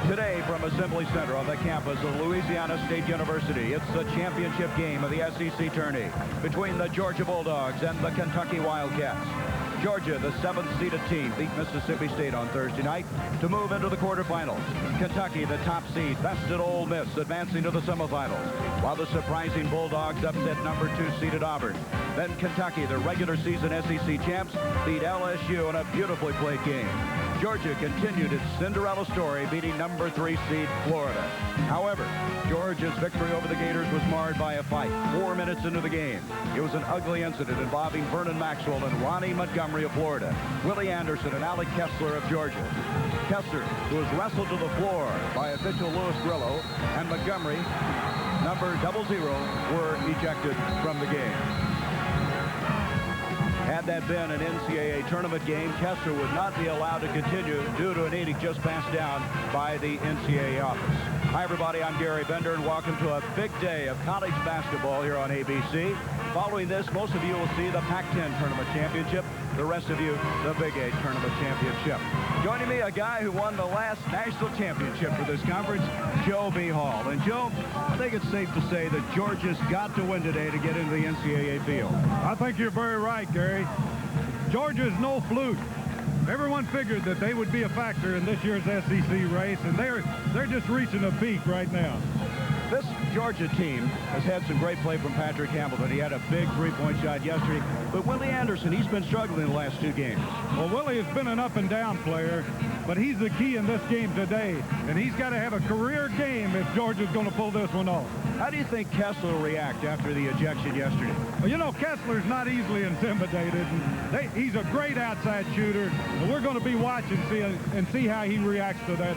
Today from Assembly Center on the campus of Louisiana State University, it's the championship game of the SEC tourney between the Georgia Bulldogs and the Kentucky Wildcats. Georgia, the 7th-seeded team, beat Mississippi State on Thursday night to move into the quarterfinals. Kentucky, the top seed, bested Ole Miss, advancing to the semifinals, while the surprising Bulldogs upset number 2-seeded Auburn. Then Kentucky, the regular season SEC champs, beat LSU in a beautifully played game. Georgia continued its Cinderella story, beating number 3 seed Florida. However, Georgia's victory over the Gators was marred by a fight 4 minutes into the game. It was an ugly incident involving Vernon Maxwell and Ronnie Montgomery of Florida, Willie Anderson and Alec Kessler of Georgia. Kessler, who was wrestled to the floor by official Louis Grillo, and Montgomery, number 00, were ejected from the game. Had that been an NCAA tournament game, Kessler would not be allowed to continue due to an edict just passed down by the NCAA office. Hi, everybody. I'm Gary Bender, and welcome to a big day of college basketball here on ABC. Following this, most of you will see the Pac-10 Tournament Championship. The rest of you, the Big 8 Tournament Championship. Joining me, a guy who won the last national championship for this conference, Joe B. Hall. And, Joe, I think it's safe to say that Georgia's got to win today to get into the NCAA field. I think you're very right, Gary. Georgia's no fluke. Everyone figured that they would be a factor in this year's SEC race, and they're just reaching a peak right now. This Georgia team has had some great play from Patrick Hamilton. He had a big three-point shot yesterday. But Willie Anderson, he's been struggling the last 2 games. Well, Willie has been an up-and-down player, but he's the key in this game today. And he's got to have a career game if Georgia's going to pull this one off. How do you think Kessler will react after the ejection yesterday? Well, you know, Kessler's not easily intimidated. And he's a great outside shooter. And we're going to be watching and see how he reacts to that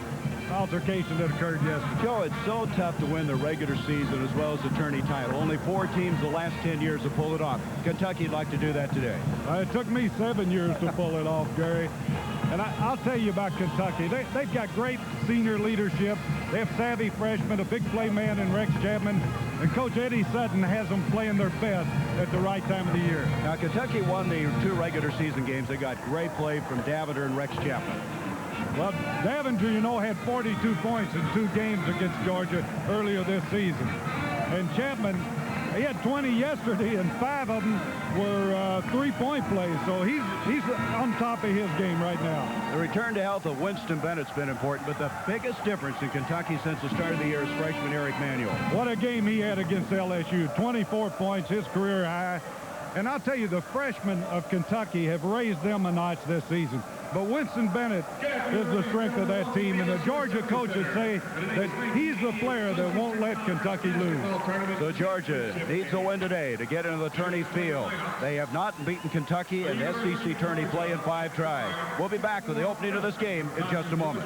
altercation that occurred yesterday. Joe, it's so tough to win the regular season as well as the tourney title. Only 4 teams the last 10 years have pulled it off. Kentucky'd like to do that today. It took me 7 years to pull it off, Gary. And I'll tell you about Kentucky. They've got great senior leadership. They have savvy freshmen, a big play man in Rex Chapman, and Coach Eddie Sutton has them playing their best at the right time of the year. Now, Kentucky won the 2 regular season games. They got great play from Davender and Rex Chapman. Well, Davender, you know, had 42 points in 2 games against Georgia earlier this season. And Chapman, he had 20 yesterday, and 5 of them were 3-point plays. So he's on top of his game right now. The return to health of Winston Bennett's been important, but the biggest difference in Kentucky since the start of the year is freshman Eric Manuel. What a game he had against LSU. 24 points, his career high. And I'll tell you, the freshmen of Kentucky have raised them a notch this season. But Winston Bennett is the strength of that team, and the Georgia coaches say that he's the player that won't let Kentucky lose. So Georgia needs a win today to get into the tourney field. They have not beaten Kentucky in SEC tourney play in 5 tries. We'll be back with the opening of this game in just a moment.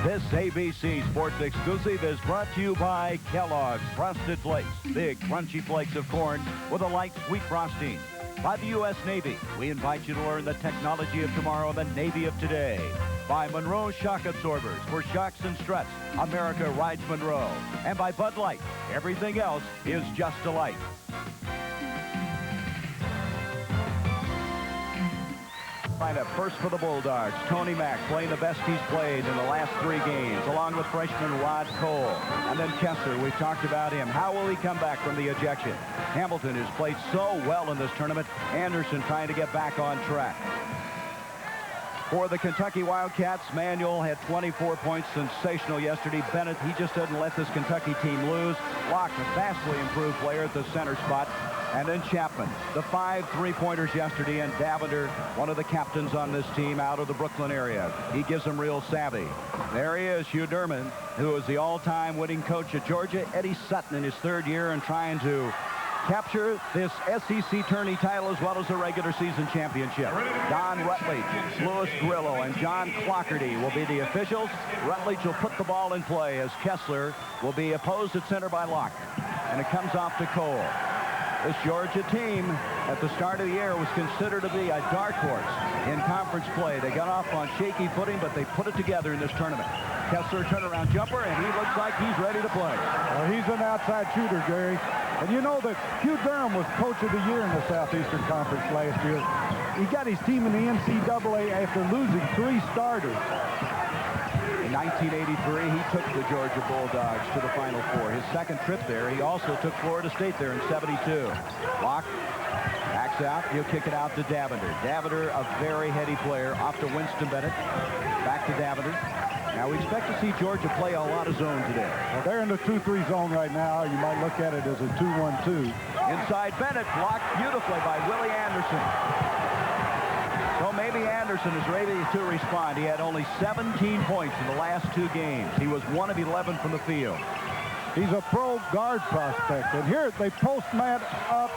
This ABC Sports exclusive is brought to you by Kellogg's Frosted Flakes. Big, crunchy flakes of corn with a light, sweet frosting. By the U.S. Navy, we invite you to learn the technology of tomorrow and the Navy of today. By Monroe Shock Absorbers for shocks and struts. America rides Monroe. And by Bud Light, everything else is just a light. Lineup first for the Bulldogs. Tony Mack playing the best he's played in the last 3 games, along with freshman Rod Cole. And then Kessler, we've talked about him. How will he come back from the ejection? Hamilton has played so well in this tournament. Anderson trying to get back on track. For the Kentucky Wildcats, Manuel had 24 points, sensational yesterday. Bennett, he just doesn't let this Kentucky team lose. Locke, a vastly improved player at the center spot. And then Chapman, the 5 3-pointers yesterday, and Davender, one of the captains on this team out of the Brooklyn area. He gives them real savvy. There he is, Hugh Durman, who is the all-time winning coach at Georgia. Eddie Sutton in his 3rd year and trying to capture this SEC tourney title as well as the regular season championship. Don Rutledge, Louis Grillo, and John Clockerty will be the officials. Rutledge will put the ball in play as Kessler will be opposed at center by Locke. And it comes off to Cole. This Georgia team at the start of the year was considered to be a dark horse in conference play. They got off on shaky footing, but they put it together in this tournament. Kessler turnaround jumper, and he looks like he's ready to play. Well, he's an outside shooter, Gary. And you know that Hugh Durham was Coach of the Year in the Southeastern Conference last year. he got his team in the NCAA after losing 3 starters. In 1983, he took the Georgia Bulldogs to the Final Four. His second trip there, he also took Florida State there in '72. Locke backs out. He'll kick it out to Davender. Davender, a very heady player, off to Winston Bennett. Back to Davender. Now, we expect to see Georgia play a lot of zone today. Well, they're in the 2-3 zone right now. You might look at it as a 2-1-2. Inside Bennett, blocked beautifully by Willie Anderson. So maybe Anderson is ready to respond. He had only 17 points in the last 2 games. He was 1 of 11 from the field. He's a pro guard prospect. And here they post Matt up.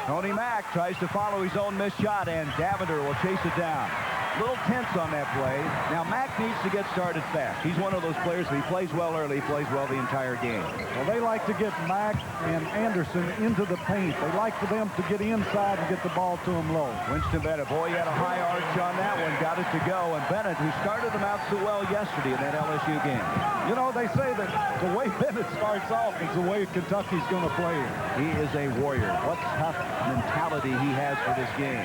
Tony Mack tries to follow his own missed shot, and Davender will chase it down. A little tense on that play. Now, Mack needs to get started fast. He's one of those players, if he plays well early, he plays well the entire game. Well, they like to get Mack and Anderson into the paint. They like for them to get inside and get the ball to them low. Winston Bennett, boy, he had a high arch on that one, got it to go. And Bennett, who started them out so well yesterday in that LSU game. You know, they say that the way Bennett starts off is the way Kentucky's going to play him. He is a warrior. What tough mentality he has for this game.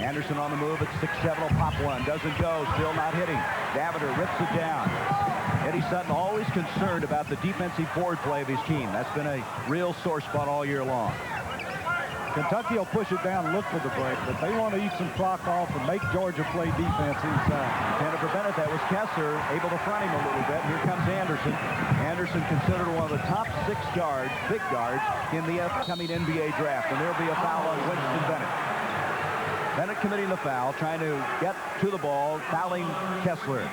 Anderson on the move at 6'7", will pop one. Doesn't go. Still not hitting. Davender rips it down. Eddie Sutton always concerned about the defensive forward play of his team. That's been a real sore spot all year long. Kentucky will push it down and look for the break, but they want to eat some clock off and make Georgia play defense inside. Intended for Bennett. That was Kessler, able to front him a little bit. Here comes Anderson. Anderson considered one of the top 6 guards, big guards, in the upcoming NBA draft. And there'll be a foul on Winston Bennett. Bennett committing the foul, trying to get to the ball, fouling Kessler.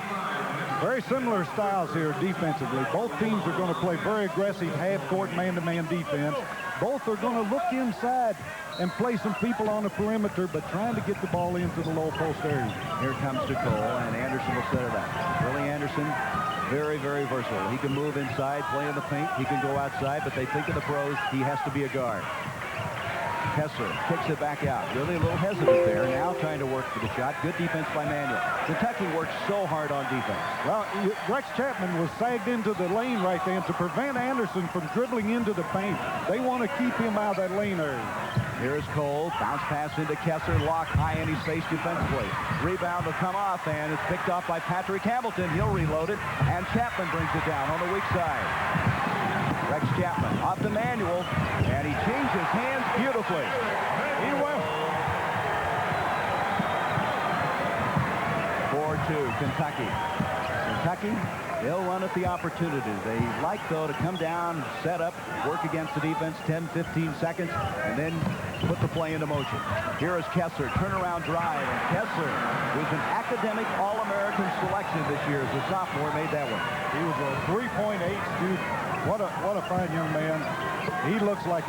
Very similar styles here defensively. Both teams are going to play very aggressive half-court man-to-man defense. Both are going to look inside and play some people on the perimeter, but trying to get the ball into the low post area. Here comes to Cole, and Anderson will set it up. Willie Anderson, very, very versatile. He can move inside, play in the paint. He can go outside, but they think of the pros, he has to be a guard. Kessler kicks it back out. Really a little hesitant there. Now trying to work for the shot. Good defense by Manuel. Kentucky works so hard on defense. Well, Rex Chapman was sagged into the lane right then to prevent Anderson from dribbling into the paint. They want to keep him out of that lane area. Here's Cole. Bounce pass into Kessler. Lock high in his face defensively. Rebound will come off, and it's picked off by Patrick Hamilton. He'll reload it, and Chapman brings it down on the weak side. Rex Chapman off to Manuel, and he changes hands beautifully. He will. 4-2, Kentucky. Kentucky, they'll run at the opportunity. They like, though, to come down, set up, work against the defense, 10, 15 seconds, and then put the play into motion. Here is Kessler, turnaround drive, and Kessler, who's an academic All-American selection this year as a sophomore, made that one. He was a 3.8 student. What a fine young man. He looks like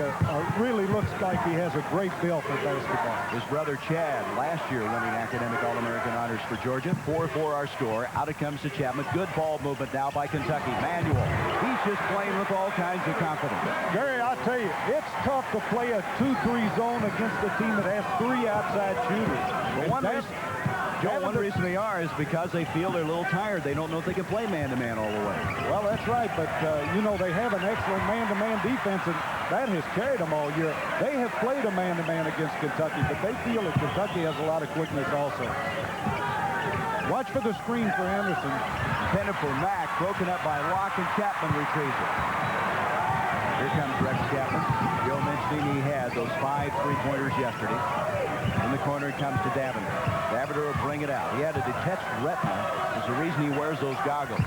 really looks like he has a great feel for basketball. His brother Chad, last year winning academic All-American honors for Georgia. 4-4 our score. Out it comes to Chapman. Good ball movement now by Kentucky. Manuel. He's just playing with all kinds of confidence. Gary, I'll tell you, it's tough to play a 2-3 zone against a team that has 3 outside shooters. But one reason they are is because they feel they're a little tired. They don't know if they can play man-to-man all the way. Well, that's right, but, you know, they have an excellent man-to-man defense, and that has carried them all year. They have played a man-to-man against Kentucky, but they feel that Kentucky has a lot of quickness also. Watch for the screen for Anderson. Intended for Mack, broken up by Locke, and Chapman retrieves it. Here comes Rex Chapman. Joe mentioning he had those 5 3-pointers yesterday. In the corner, it comes to Davender. Davender will bring it out. He had a detached retina. There's the reason he wears those goggles.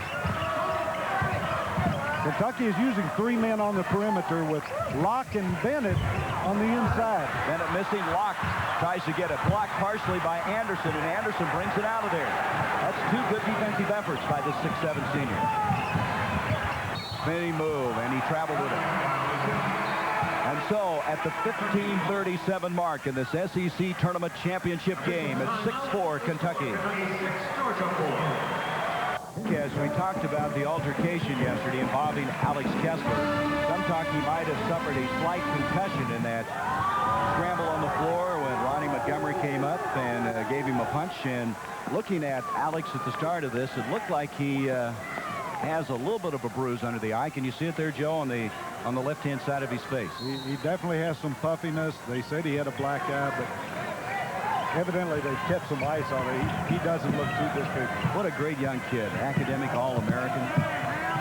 Kentucky is using 3 men on the perimeter with Locke and Bennett on the inside. Bennett missing. Locke tries to get it blocked partially by Anderson, and Anderson brings it out of there. That's 2 good defensive efforts by the 6'7" senior. Spinning move, and he traveled with it. And so, at the 15:37 mark in this SEC Tournament Championship game, it's 6-4 Kentucky. As we talked about the altercation yesterday involving Alex Kessler, some talk he might have suffered a slight concussion in that scramble on the floor when Ronnie Montgomery came up and gave him a punch. And looking at Alex at the start of this, it looked like he has a little bit of a bruise under the eye. Can you see it there, Joe, on the left-hand side of his face? He definitely has some puffiness. They said he had a black eye, but Evidently, they've kept some ice on it. He doesn't look too disfigured. What a great young kid. Academic All-American,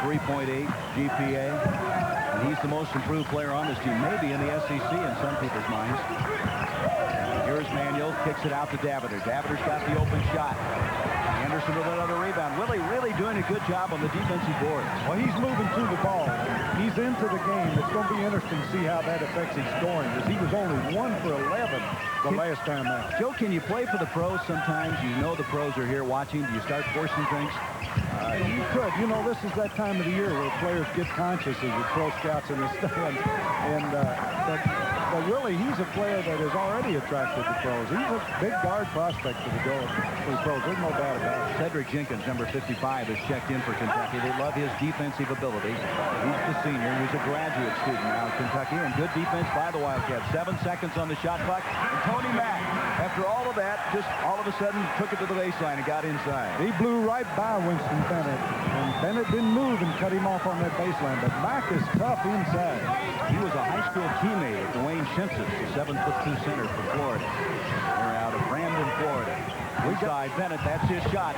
3.8 GPA. And he's the most improved player on this team, maybe in the SEC in some people's minds. Here's Manuel, kicks it out to Daviter. Daviter's got the open shot. Anderson with another rebound. Willie really doing a good job on the defensive boards. Well, he's moving to the ball. He's into the game. It's going to be interesting to see how that affects his scoring, because he was only 1 for 11 the last time out. Joe, can you play for the pros sometimes? You know the pros are here watching. Do you start forcing things? You could. You know, this is that time of the year where players get conscious of the pro scouts in the stands. But really, he's a player that is already attracted to pros. He's a big guard prospect for the pros. There's no doubt about it. Cedric Jenkins, number 55, has checked in for Kentucky. They love his defensive ability. He's the senior. He's a graduate student now at Kentucky. And good defense by the Wildcats. 7 seconds on the shot clock. And Tony Mack, after all of that, just all of a sudden took it to the baseline and got inside. He blew right by Winston Bennett. And Bennett didn't move and cut him off on that baseline. But Mack is tough inside. He was a high school teammate of Dwayne Shinsis, the 7'2" center for Florida. They're out of Brandon, Florida. Inside Bennett, that's his shot.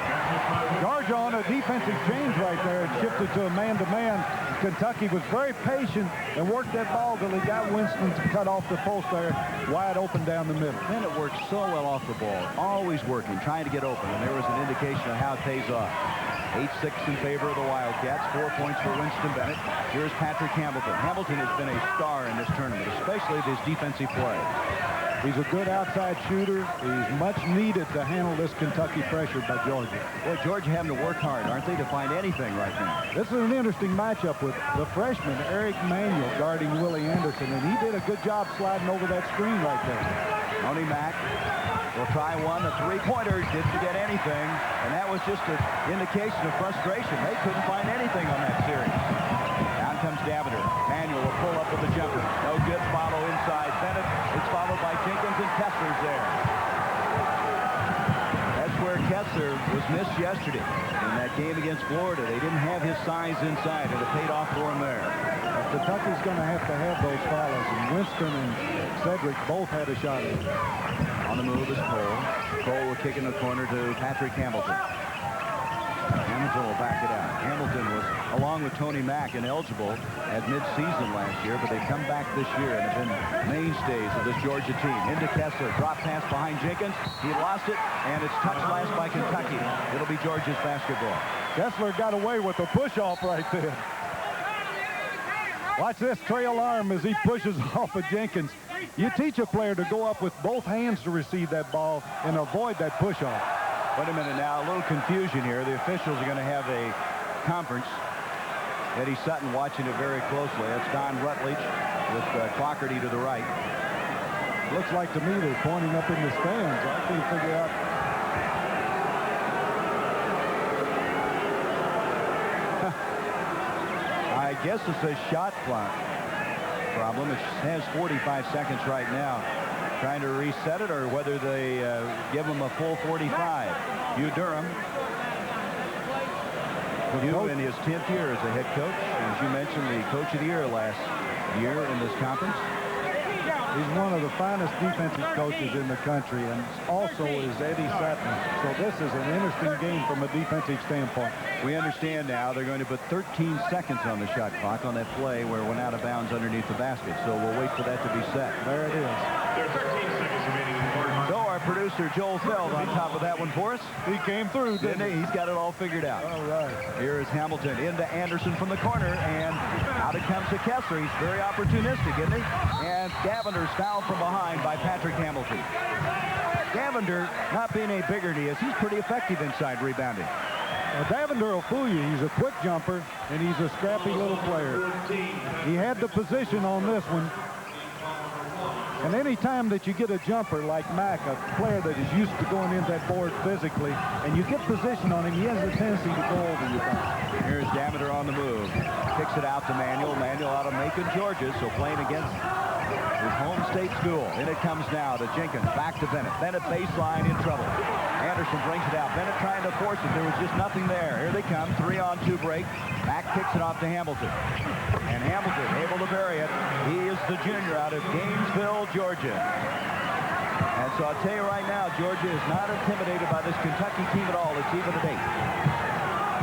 Georgia on a defensive change right there. It shifted to a man-to-man. Kentucky was very patient and worked that ball till he got Winston to cut off the post there, wide open down the middle. Bennett worked so well off the ball, always working, trying to get open, and there was an indication of how it pays off. 8-6 in favor of the Wildcats. 4 points for Winston Bennett. Here's Patrick Hamilton. Hamilton has been a star in this tournament, especially with his defensive play. He's a good outside shooter. He's much needed to handle this Kentucky pressure by Georgia. Well, Georgia having to work hard, aren't they, to find anything right now? This is an interesting matchup with the freshman, Eric Manuel, guarding Willie Anderson, and he did a good job sliding over that screen right there. Tony Mack will try one. The three-pointer didn't get anything, and that was just an indication of frustration. They couldn't find anything on that series. Down comes Daviter. Manuel will pull up with the jumper. No good. Follow inside Bennett. It's followed by Jenkins, and Kessler's there. That's where Kessler was missed yesterday in that game against Florida. They didn't have his size inside, and it paid off for him there. Kentucky's going to have those follows, and Winston and Cedric both had a shot at it. On the move is Cole. Cole will kick in the corner to Patrick Hamilton. Hamilton will back it out. Hamilton was, along with Tony Mack, ineligible at mid-season last year, but they come back this year and have been mainstays of this Georgia team. Into Kessler. Drop pass behind Jenkins. He lost it, and it's touched last by Kentucky. It'll be Georgia's basketball. Kessler got away with a push-off right there. Watch this trail arm as he pushes off of Jenkins. You teach a player to go up with both hands to receive that ball and avoid that push-off. Wait a minute now, a little confusion here. The officials are going to have a conference. Eddie Sutton watching it very closely. That's Don Rutledge with Clockerty to the right. Looks like to me they're pointing up in the stands. I can't figure out. I guess it's a shot clock problem. It has 45 seconds right now. Trying to reset it, or whether they give him a full 45. Hugh Durham, Hugh in his 10th year as a head coach. As you mentioned, the coach of the year last year in this conference. He's one of the finest defensive coaches in the country, and also is Eddie Sutton. So this is an interesting game from a defensive standpoint. We understand now they're going to put 13 seconds on the shot clock on that play where it went out of bounds underneath the basket. So we'll wait for that to be set. There it is. There are 13 seconds remaining in the quarter. So our producer Joel Feld on top of that one for us. He came through, didn't he? He's got it all figured out. All right. Here is Hamilton into Anderson from the corner, and out it comes to Kessler. He's very opportunistic, isn't he? And Davender's fouled from behind by Patrick Hamilton. Davender, not being a bigger than he is, he's pretty effective inside rebounding. Davender will fool you. He's a quick jumper, and he's a scrappy little player. He had the position on this one. And any time that you get a jumper like Mack, a player that is used to going into that board physically, and you get position on him, he has a tendency to go over you. Here's Davender on the move. Kicks it out to Manuel. Manuel out of Macon, Georgia, so playing against his home state school. In it comes now to Jenkins. Back to Bennett. Bennett baseline in trouble. Anderson brings it out. Bennett trying to force it. There was just nothing there. Here they come. 3-on-2 break. Mack kicks it off to Hamilton. And Hamilton able to bury it. He is the junior out of Gainesville, Georgia. And so I'll tell you right now, Georgia is not intimidated by this Kentucky team at all. It's even at 8.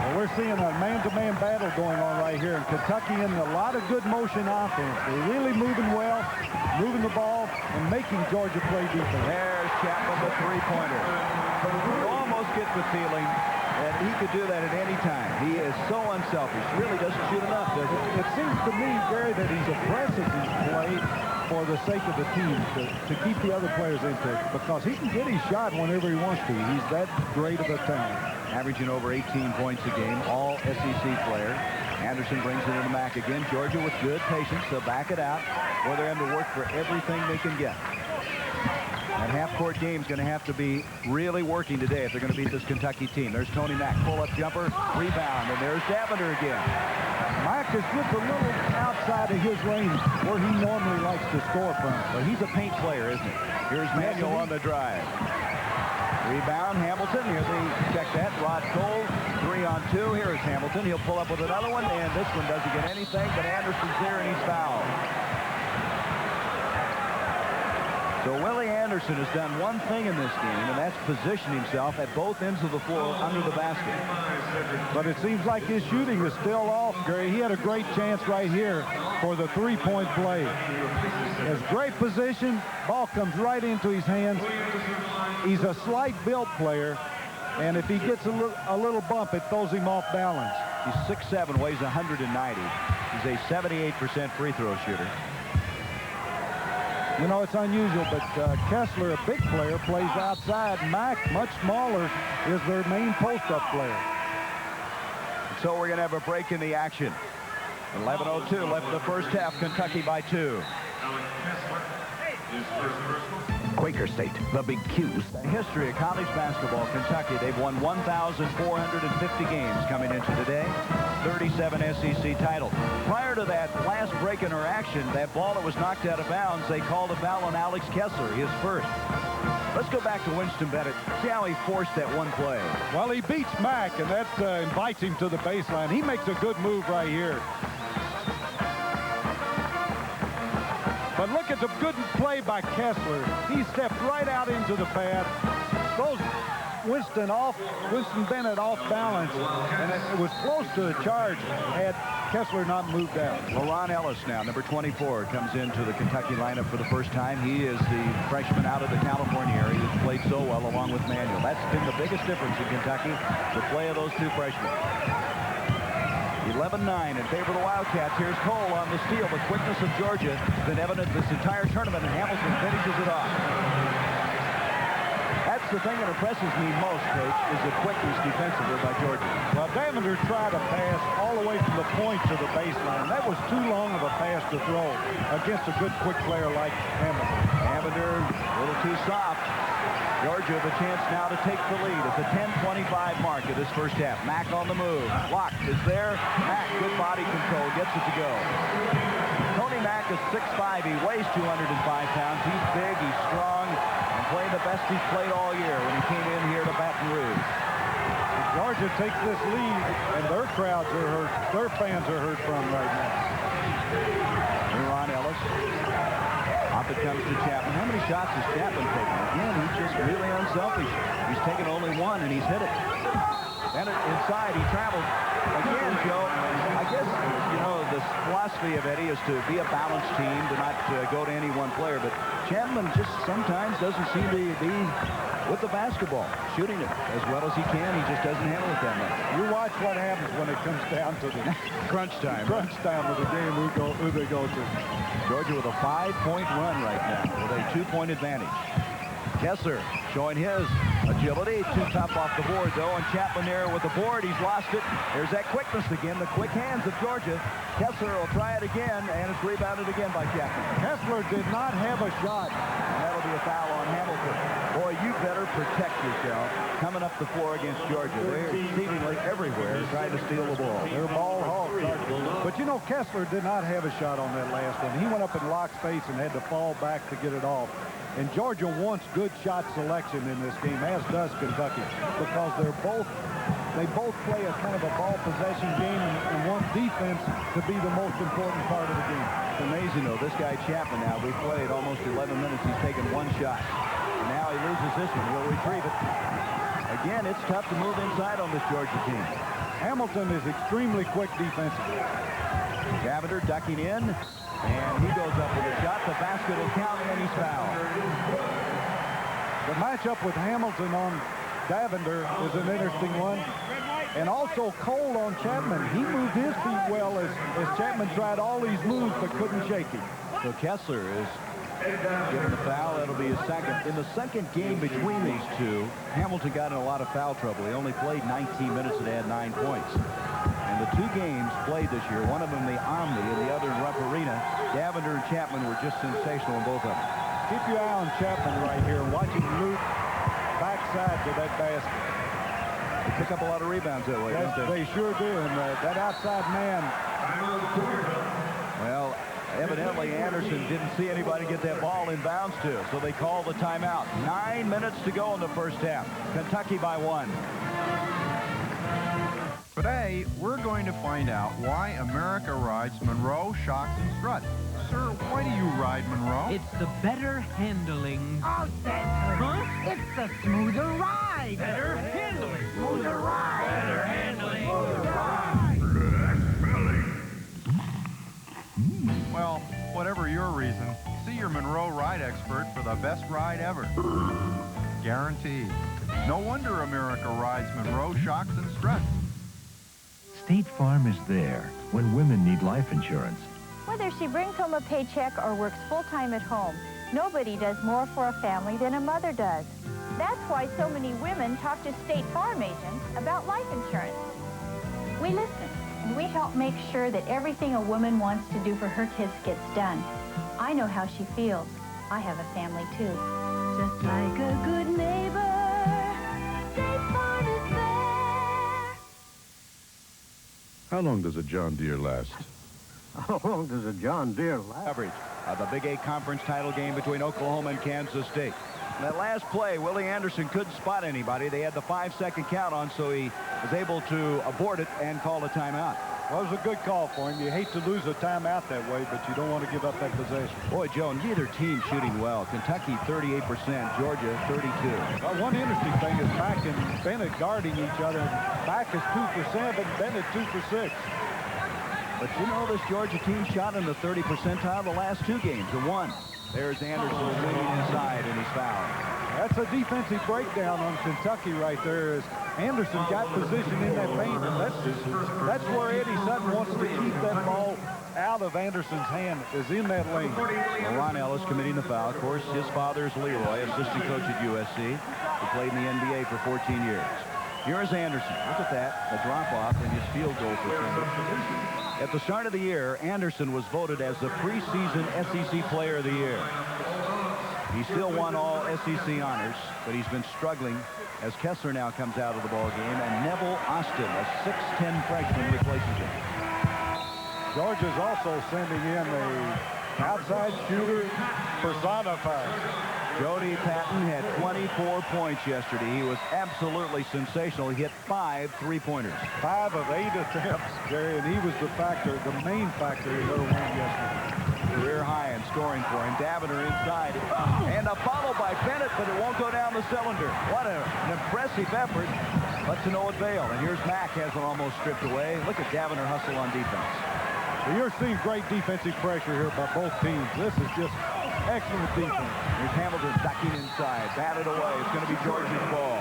Well, we're seeing a man-to-man battle going on right here, and Kentucky in a lot of good motion offense. They're really moving well, moving the ball, and making Georgia play defense. There's Chapman, the three-pointer. You almost get the feeling that he could do that at any time. He is so unselfish. Really doesn't shoot enough, does it? It seems to me, Gary, that he's aggressive in play for the sake of the team, to keep the other players in check, because he can get his shot whenever he wants to. He's that great of a talent. Averaging over 18 points a game, all SEC player. Anderson brings it into Mack again. Georgia with good patience. They'll back it out, or they're having to work for everything they can get. That half-court game is going to have to be really working today if they're going to beat this Kentucky team. There's Tony Mack, pull-up jumper, rebound, and there's Davender again. Mack is just a little outside of his range where he normally likes to score from. But he's a paint player, isn't he? Here's Manuel on the drive. Rebound, Hamilton. Here they check that. Rod Cole, 3-on-2. Here's Hamilton. He'll pull up with another one, and this one doesn't get anything, but Anderson's there, and he's fouled. So Willie Anderson has done one thing in this game, and that's position himself at both ends of the floor under the basket. But it seems like his shooting is still off, Gary. He had a great chance right here for the three-point play. Has great position. Ball comes right into his hands. He's a slight built player, and if he gets a little bump, it throws him off balance. He's 6'7", weighs 190. He's a 78% free throw shooter. You know, it's unusual, but Kessler, a big player, plays outside. Mack, much smaller, is their main post-up player. So we're going to have a break in the action. 11:02 left in the first half. Kentucky by 2. Quaker State, the big Q's. The history of college basketball, Kentucky, they've won 1,450 games coming into today. 37 SEC titles. Prior to that last break in our action, that ball that was knocked out of bounds, they called a foul on Alex Kessler, his first. Let's go back to Winston Bennett. See how he forced that one play. Well, he beats Mack, and that invites him to the baseline. He makes a good move right here. But look at the good play by Kessler. He stepped right out into the path, throws Winston Bennett off balance, and it was close to a charge had Kessler not moved out. LaRon Ellis now, number 24, comes into the Kentucky lineup for the first time. He is the freshman out of the California area who's played so well along with Manuel. That's been the biggest difference in Kentucky, the play of those two freshmen. 11-9 in favor of the Wildcats. Here's Cole on the steal. The quickness of Georgia has been evident this entire tournament, and Hamilton finishes it off. That's the thing that impresses me most, Coach, is the quickness defensively by Georgia. Well, Davender tried to pass all the way from the point to the baseline. That was too long of a pass to throw against a good quick player like Hamilton. Davender, a little too soft. Georgia with a chance now to take the lead at the 10:25 mark of this first half. Mack on the move. Locke is there. Mack, good body control, gets it to go. Tony Mack is 6'5". He weighs 205 pounds. He's big, he's strong, and playing the best he's played all year when he came in here to Baton Rouge. Georgia takes this lead, and their crowds are hurt. Their fans are hurt from right now. Ron Ellis. Up it comes to Chapman. How many shots has Chapman taken? Again, he's just really unselfish. He's taken only one, and he's hit it. Then inside, he traveled. Again, Joe, I guess, you know, the philosophy of Eddie is to be a balanced team, to not go to any one player. But Chapman just sometimes doesn't seem to be with the basketball, shooting it as well as he can. He just doesn't handle it that much. You watch what happens when it comes down to the crunch time. Crunch time of the game, who they go to. Georgia with a 5-point run right now with a 2-point advantage. Kessler showing his agility. Too tough off the board, though, and Chapman there with the board. He's lost it. There's that quickness again, the quick hands of Georgia. Kessler will try it again, and it's rebounded again by Chapman. Kessler did not have a shot. And that'll be a foul on Hamilton. Boy, you better protect yourself coming up the floor against Georgia. They're seemingly everywhere trying to steal the ball. They're ball hogs. But, you know, Kessler did not have a shot on that last one. He went up in lock space and had to fall back to get it off. And Georgia wants good shot selection in this game, as does Kentucky, because they both play a kind of a ball possession game and want defense to be the most important part of the game. It's amazing, though. This guy Chapman now, we played almost 11 minutes. He's taken one shot. And now he loses this one. He'll retrieve it. Again, it's tough to move inside on this Georgia team. Hamilton is extremely quick defensively. Davender ducking in, and he goes up with a shot. The basket will count, and he's fouled. The matchup with Hamilton on Davender is an interesting one. And also Cole on Chapman. He moved his feet well as Chapman tried all these moves but couldn't shake him. So Kessler is given the foul. That'll be his second. In the second game between these two, Hamilton got in a lot of foul trouble. He only played 19 minutes and had 9 points. And the 2 games played this year, one of them the Omni and the other in Rupp Arena, Davender and Chapman were just sensational in both of them. Keep your eye on Chapman right here, watching Luke backside to that basket. They pick up a lot of rebounds that way, don't They sure do, and that outside man. Well, evidently Anderson didn't see anybody get that ball in bounds to, so they call the timeout. 9 minutes to go in the first half. Kentucky by 1. Today, we're going to find out why America rides Monroe, Shocks, and Struts. Sir, why do you ride Monroe? It's the better handling. Oh, that's Huh? It's the smoother ride. Better handling. Smoother ride. Better handling. Smoother ride. Well, whatever your reason, see your Monroe ride expert for the best ride ever. Guaranteed. No wonder America rides Monroe, Shocks, and Struts. State Farm is there when women need life insurance. Whether she brings home a paycheck or works full-time at home, nobody does more for a family than a mother does. That's why so many women talk to State Farm agents about life insurance. We listen, and we help make sure that everything a woman wants to do for her kids gets done. I know how she feels. I have a family, too. Just like a good neighbor, State Farm is there. How long does a John Deere last? How long does a John Deere last? Coverage of the Big 8 conference title game between Oklahoma and Kansas State. In that last play, Willie Anderson couldn't spot anybody. They had the 5-second count on, so he was able to abort it and call a timeout. Well, it was a good call for him. You hate to lose a timeout that way, but you don't want to give up that possession. Boy, Joe, neither team shooting well. Kentucky 38%, Georgia 32%. Well, one interesting thing is Mack and Bennett guarding each other. Mack is 2 for 7, Bennett 2 for 6. But you know, this Georgia team shot in the 30 percentile the last 2 games, the 1. There's Anderson swinging inside, and he's fouled. That's a defensive breakdown on Kentucky right there as Anderson got position in that paint, and that's where Eddie Sutton wants to keep that ball out of Anderson's hand, is in that lane. Well, Ron Ellis committing the foul. Of course, his father is Leroy, assistant coach at USC, who played in the NBA for 14 years. Here's Anderson. Look at that, a drop-off in his field goal percentage. At the start of the year, Anderson was voted as the preseason SEC Player of the Year. He still won all SEC honors, but he's been struggling as Kessler now comes out of the ball game, and Neville Austin, a 6'10 freshman, replaces him. Georgia's also sending in the outside shooter personified. Jody Patton had 24 points yesterday. He was absolutely sensational. He hit 5 3-pointers. 5 of 8 attempts, Gary, and he was the main factor in their win yesterday. Career high in scoring for him. Davender inside. And a follow by Bennett, but it won't go down the cylinder. What an impressive effort, but to no avail. And here's Mack, has it almost stripped away. Look at Davender hustle on defense. Well, you're seeing great defensive pressure here by both teams. This is just excellent defense. Here's Hamilton ducking inside. Batted away. It's going to be Georgia's ball.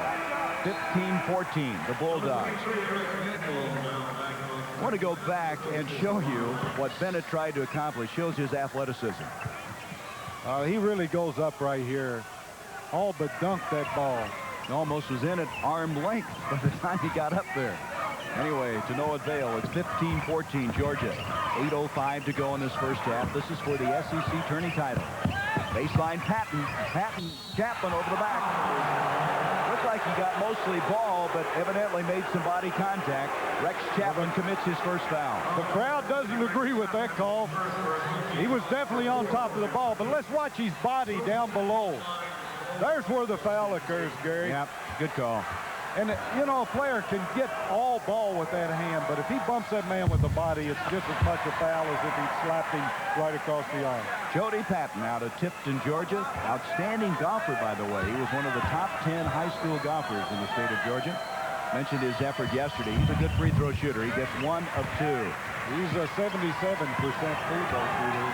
15-14, the Bulldogs. I want to go back and show you what Bennett tried to accomplish. Shows his athleticism. He really goes up right here. All but dunked that ball. He almost was in at arm length by the time he got up there. Anyway, to no avail. It's 15-14 Georgia. 8:05 to go in this first half. This is for the SEC tourney title. Baseline Patton. Chapman over the back. Looked like he got mostly ball, but evidently made some body contact. Rex Chapman commits his first foul. The crowd doesn't agree with that call. He was definitely on top of the ball, but let's watch his body down below. There's where the foul occurs, Gary. Yep, good call. And, you know, a player can get all ball with that hand, but if he bumps that man with the body, it's just as much a foul as if he slapped him right across the arm. Jody Patton out of Tifton, Georgia. Outstanding golfer, by the way. He was one of the top 10 high school golfers in the state of Georgia. Mentioned his effort yesterday. He's a good free throw shooter. He gets 1 of 2. He's a 77% free throw shooter.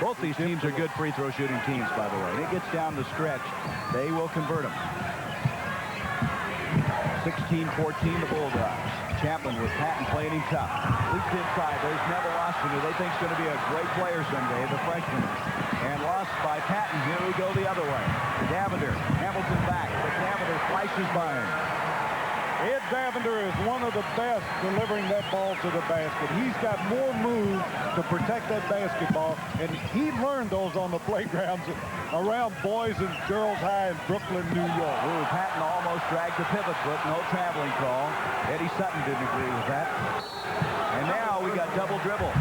Both these teams are good free throw shooting teams, by the way. And it gets down the stretch. They will convert them. 16-14 the Bulldogs. Chapman with Patton playing him tough. Leaks inside. There's Neville Austin, who they think is going to be a great player someday, the freshman. And lost by Patton. Here we go the other way. Davender. Hamilton back. But Davender slices by him. Ed Davender is one of the best delivering that ball to the basket. He's got more moves to protect that basketball, and he learned those on the playgrounds around Boys and Girls High in Brooklyn, New York. Ooh, Patton almost dragged the pivot foot. No traveling call. Eddie Sutton didn't agree with that. And now we got double dribble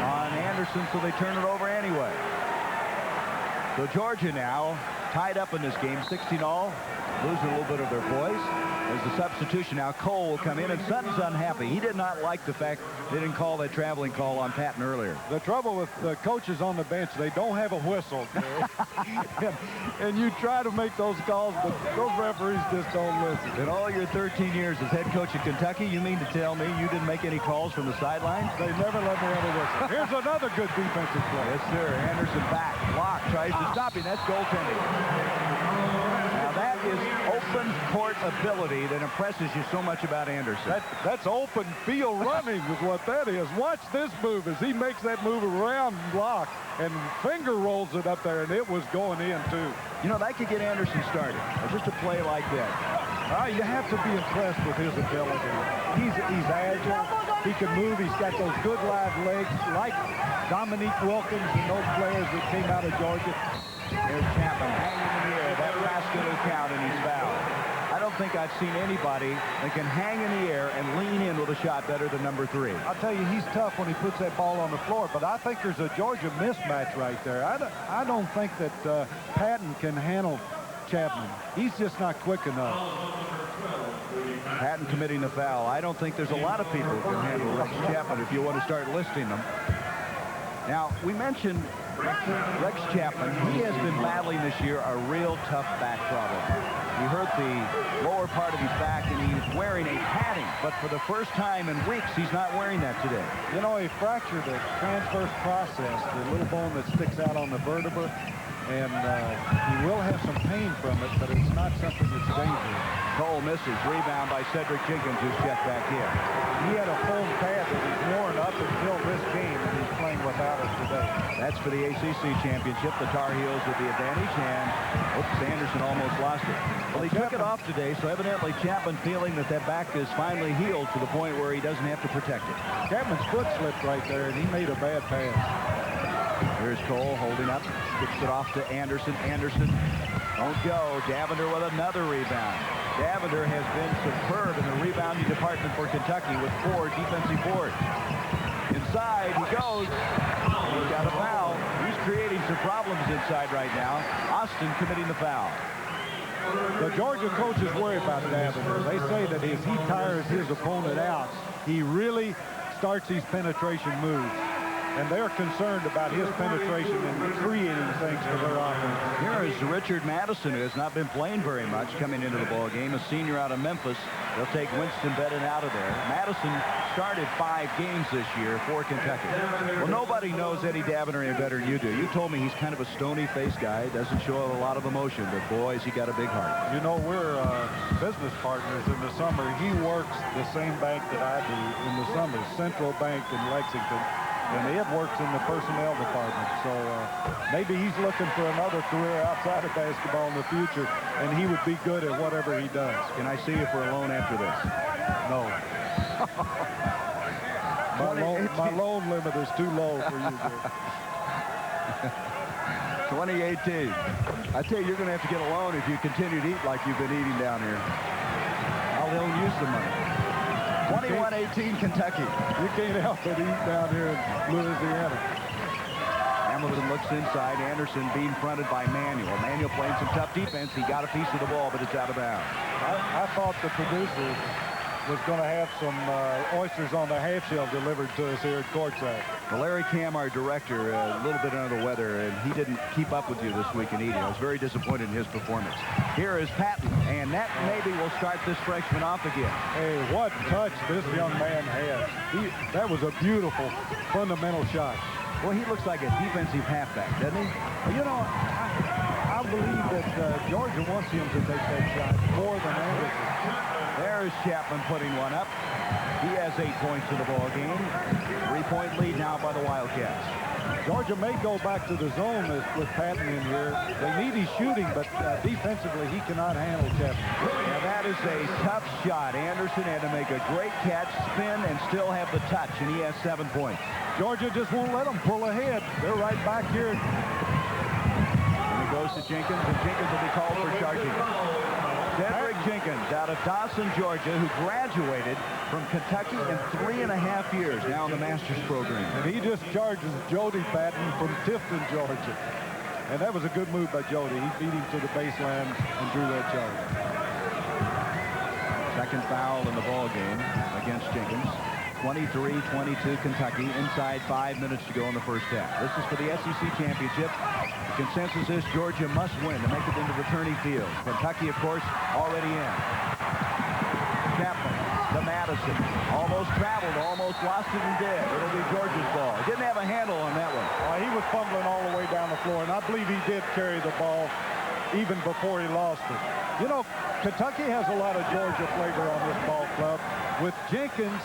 on Anderson, so they turn it over anyway. So Georgia now tied up in this game, 16-all, losing a little bit of their poise. There's a substitution now. Cole will come in, and Sutton's unhappy. He did not like the fact they didn't call that traveling call on Patton earlier. The trouble with the coaches on the bench, they don't have a whistle. and you try to make those calls, but those referees just don't listen. In all your 13 years as head coach of Kentucky, you mean to tell me you didn't make any calls from the sidelines? They never let me have a whistle. Here's another good defensive play. Yes, sir. Anderson back. Block tries to stop him. That's goaltending. Now that is open court ability that impresses you so much about Anderson. That's open field running is what that is. Watch this move as he makes that move around block and finger rolls it up there, and it was going in too. You know, that could get Anderson started. Just a play like that. You have to be impressed with his ability. He's agile. He can move. He's got those good live legs like Dominique Wilkins and those players that came out of Georgia. There's Chapman hanging in the air. That basket will count, and he's fouled. I don't think I've seen anybody that can hang in the air and lean in with a shot better than number 3. I'll tell you, he's tough when he puts that ball on the floor, but I think there's a Georgia mismatch right there. I don't think that Patton can handle Chapman. He's just not quick enough. Patton committing the foul. I don't think there's a lot of people who can handle Rex Chapman if you want to start listing them. Now, we mentioned Rex Chapman. He has been battling this year a real tough back problem. He hurt the lower part of his back, and he's wearing a padding. But for the first time in weeks, he's not wearing that today. You know, he fractured the transverse process, the little bone that sticks out on the vertebra. And he will have some pain from it, but it's not something that's dangerous. Cole misses. Rebound by Cedric Jenkins, who's checked back in. He had a foam pad that was worn up until this game, and he's playing without it today. That's for the ACC championship. The Tar Heels with the advantage, and oops, Anderson almost lost it. Well, he took it off today, so evidently Chapman feeling that that back is finally healed to the point where he doesn't have to protect it. Chapman's foot slipped right there, and he made a bad pass. Here's Cole holding up, kicks it off to Anderson. Anderson won't go. Davender with another rebound. Davender has been superb in the rebounding department for Kentucky with 4 defensive boards. Inside he goes. He's got a foul. He's creating some problems inside right now. Austin committing the foul. The Georgia coaches worry about Davender. They say that as he tires his opponent out, he really starts these penetration moves. And they're concerned about his penetration and creating things for their offense. Here is Richard Madison, who has not been playing very much coming into the ball game, a senior out of Memphis. They'll take Winston Bennett out of there. Madison started 5 games this year for Kentucky. Well, nobody knows Eddie Davender any better than you do. You told me he's kind of a stony-faced guy, doesn't show a lot of emotion, but boy, has he got a big heart. You know, we're business partners in the summer. He works the same bank that I do in the summer, Central Bank in Lexington. And Ed works in the personnel department, so maybe he's looking for another career outside of basketball in the future, and he would be good at whatever he does. Can I see you for a loan after this? No. my loan limit is too low for you, Jay. 2018. I tell you, you're going to have to get a loan if you continue to eat like you've been eating down here. I'll loan you some money. 21-18 Kentucky. You can't help but eat down here in Louisiana. Tomlinson looks inside. Anderson being fronted by Manuel. Manuel playing some tough defense. He got a piece of the ball, but it's out of bounds. I thought the producer was going to have some oysters on the half shell delivered to us here at courtside. Well, Larry Cam, our director, a little bit under the weather, and he didn't keep up with you this week in eating. I was very disappointed in his performance. Here is Patton, and that maybe will start this freshman off again. Hey, what touch this young man has. That was a beautiful, fundamental shot. Well, he looks like a defensive halfback, doesn't he? Well, you know, I believe that Georgia wants him to take that shot more than Anderson. There's Chapman putting one up. He has 8 points to the ball game. 3-point lead now by the Wildcats. Georgia may go back to the zone with Patton in here. They need his shooting, but defensively he cannot handle Chapman. Now that is a tough shot. Anderson had to make a great catch, spin, and still have the touch, and he has 7 points. Georgia just won't let them pull ahead. They're right back here. And it goes to Jenkins, and Jenkins will be called for charging. Cedric Jenkins out of Dawson, Georgia, who graduated from Kentucky in 3.5 years, now in the master's program. And he just charges Jody Patton from Tifton, Georgia. And that was a good move by Jody. He beat him to the baseline and drew that charge. Second foul in the ball game against Jenkins. 23-22 Kentucky, inside 5 minutes to go in the first half. This is for the SEC championship. The consensus is Georgia must win to make it into the tourney field. Kentucky, of course, already in. Chapman to Madison. Almost traveled, almost lost it and dead. It'll be Georgia's ball. He didn't have a handle on that one. He was fumbling all the way down the floor, and I believe he did carry the ball even before he lost it. You know, Kentucky has a lot of Georgia flavor on this ball club with Jenkins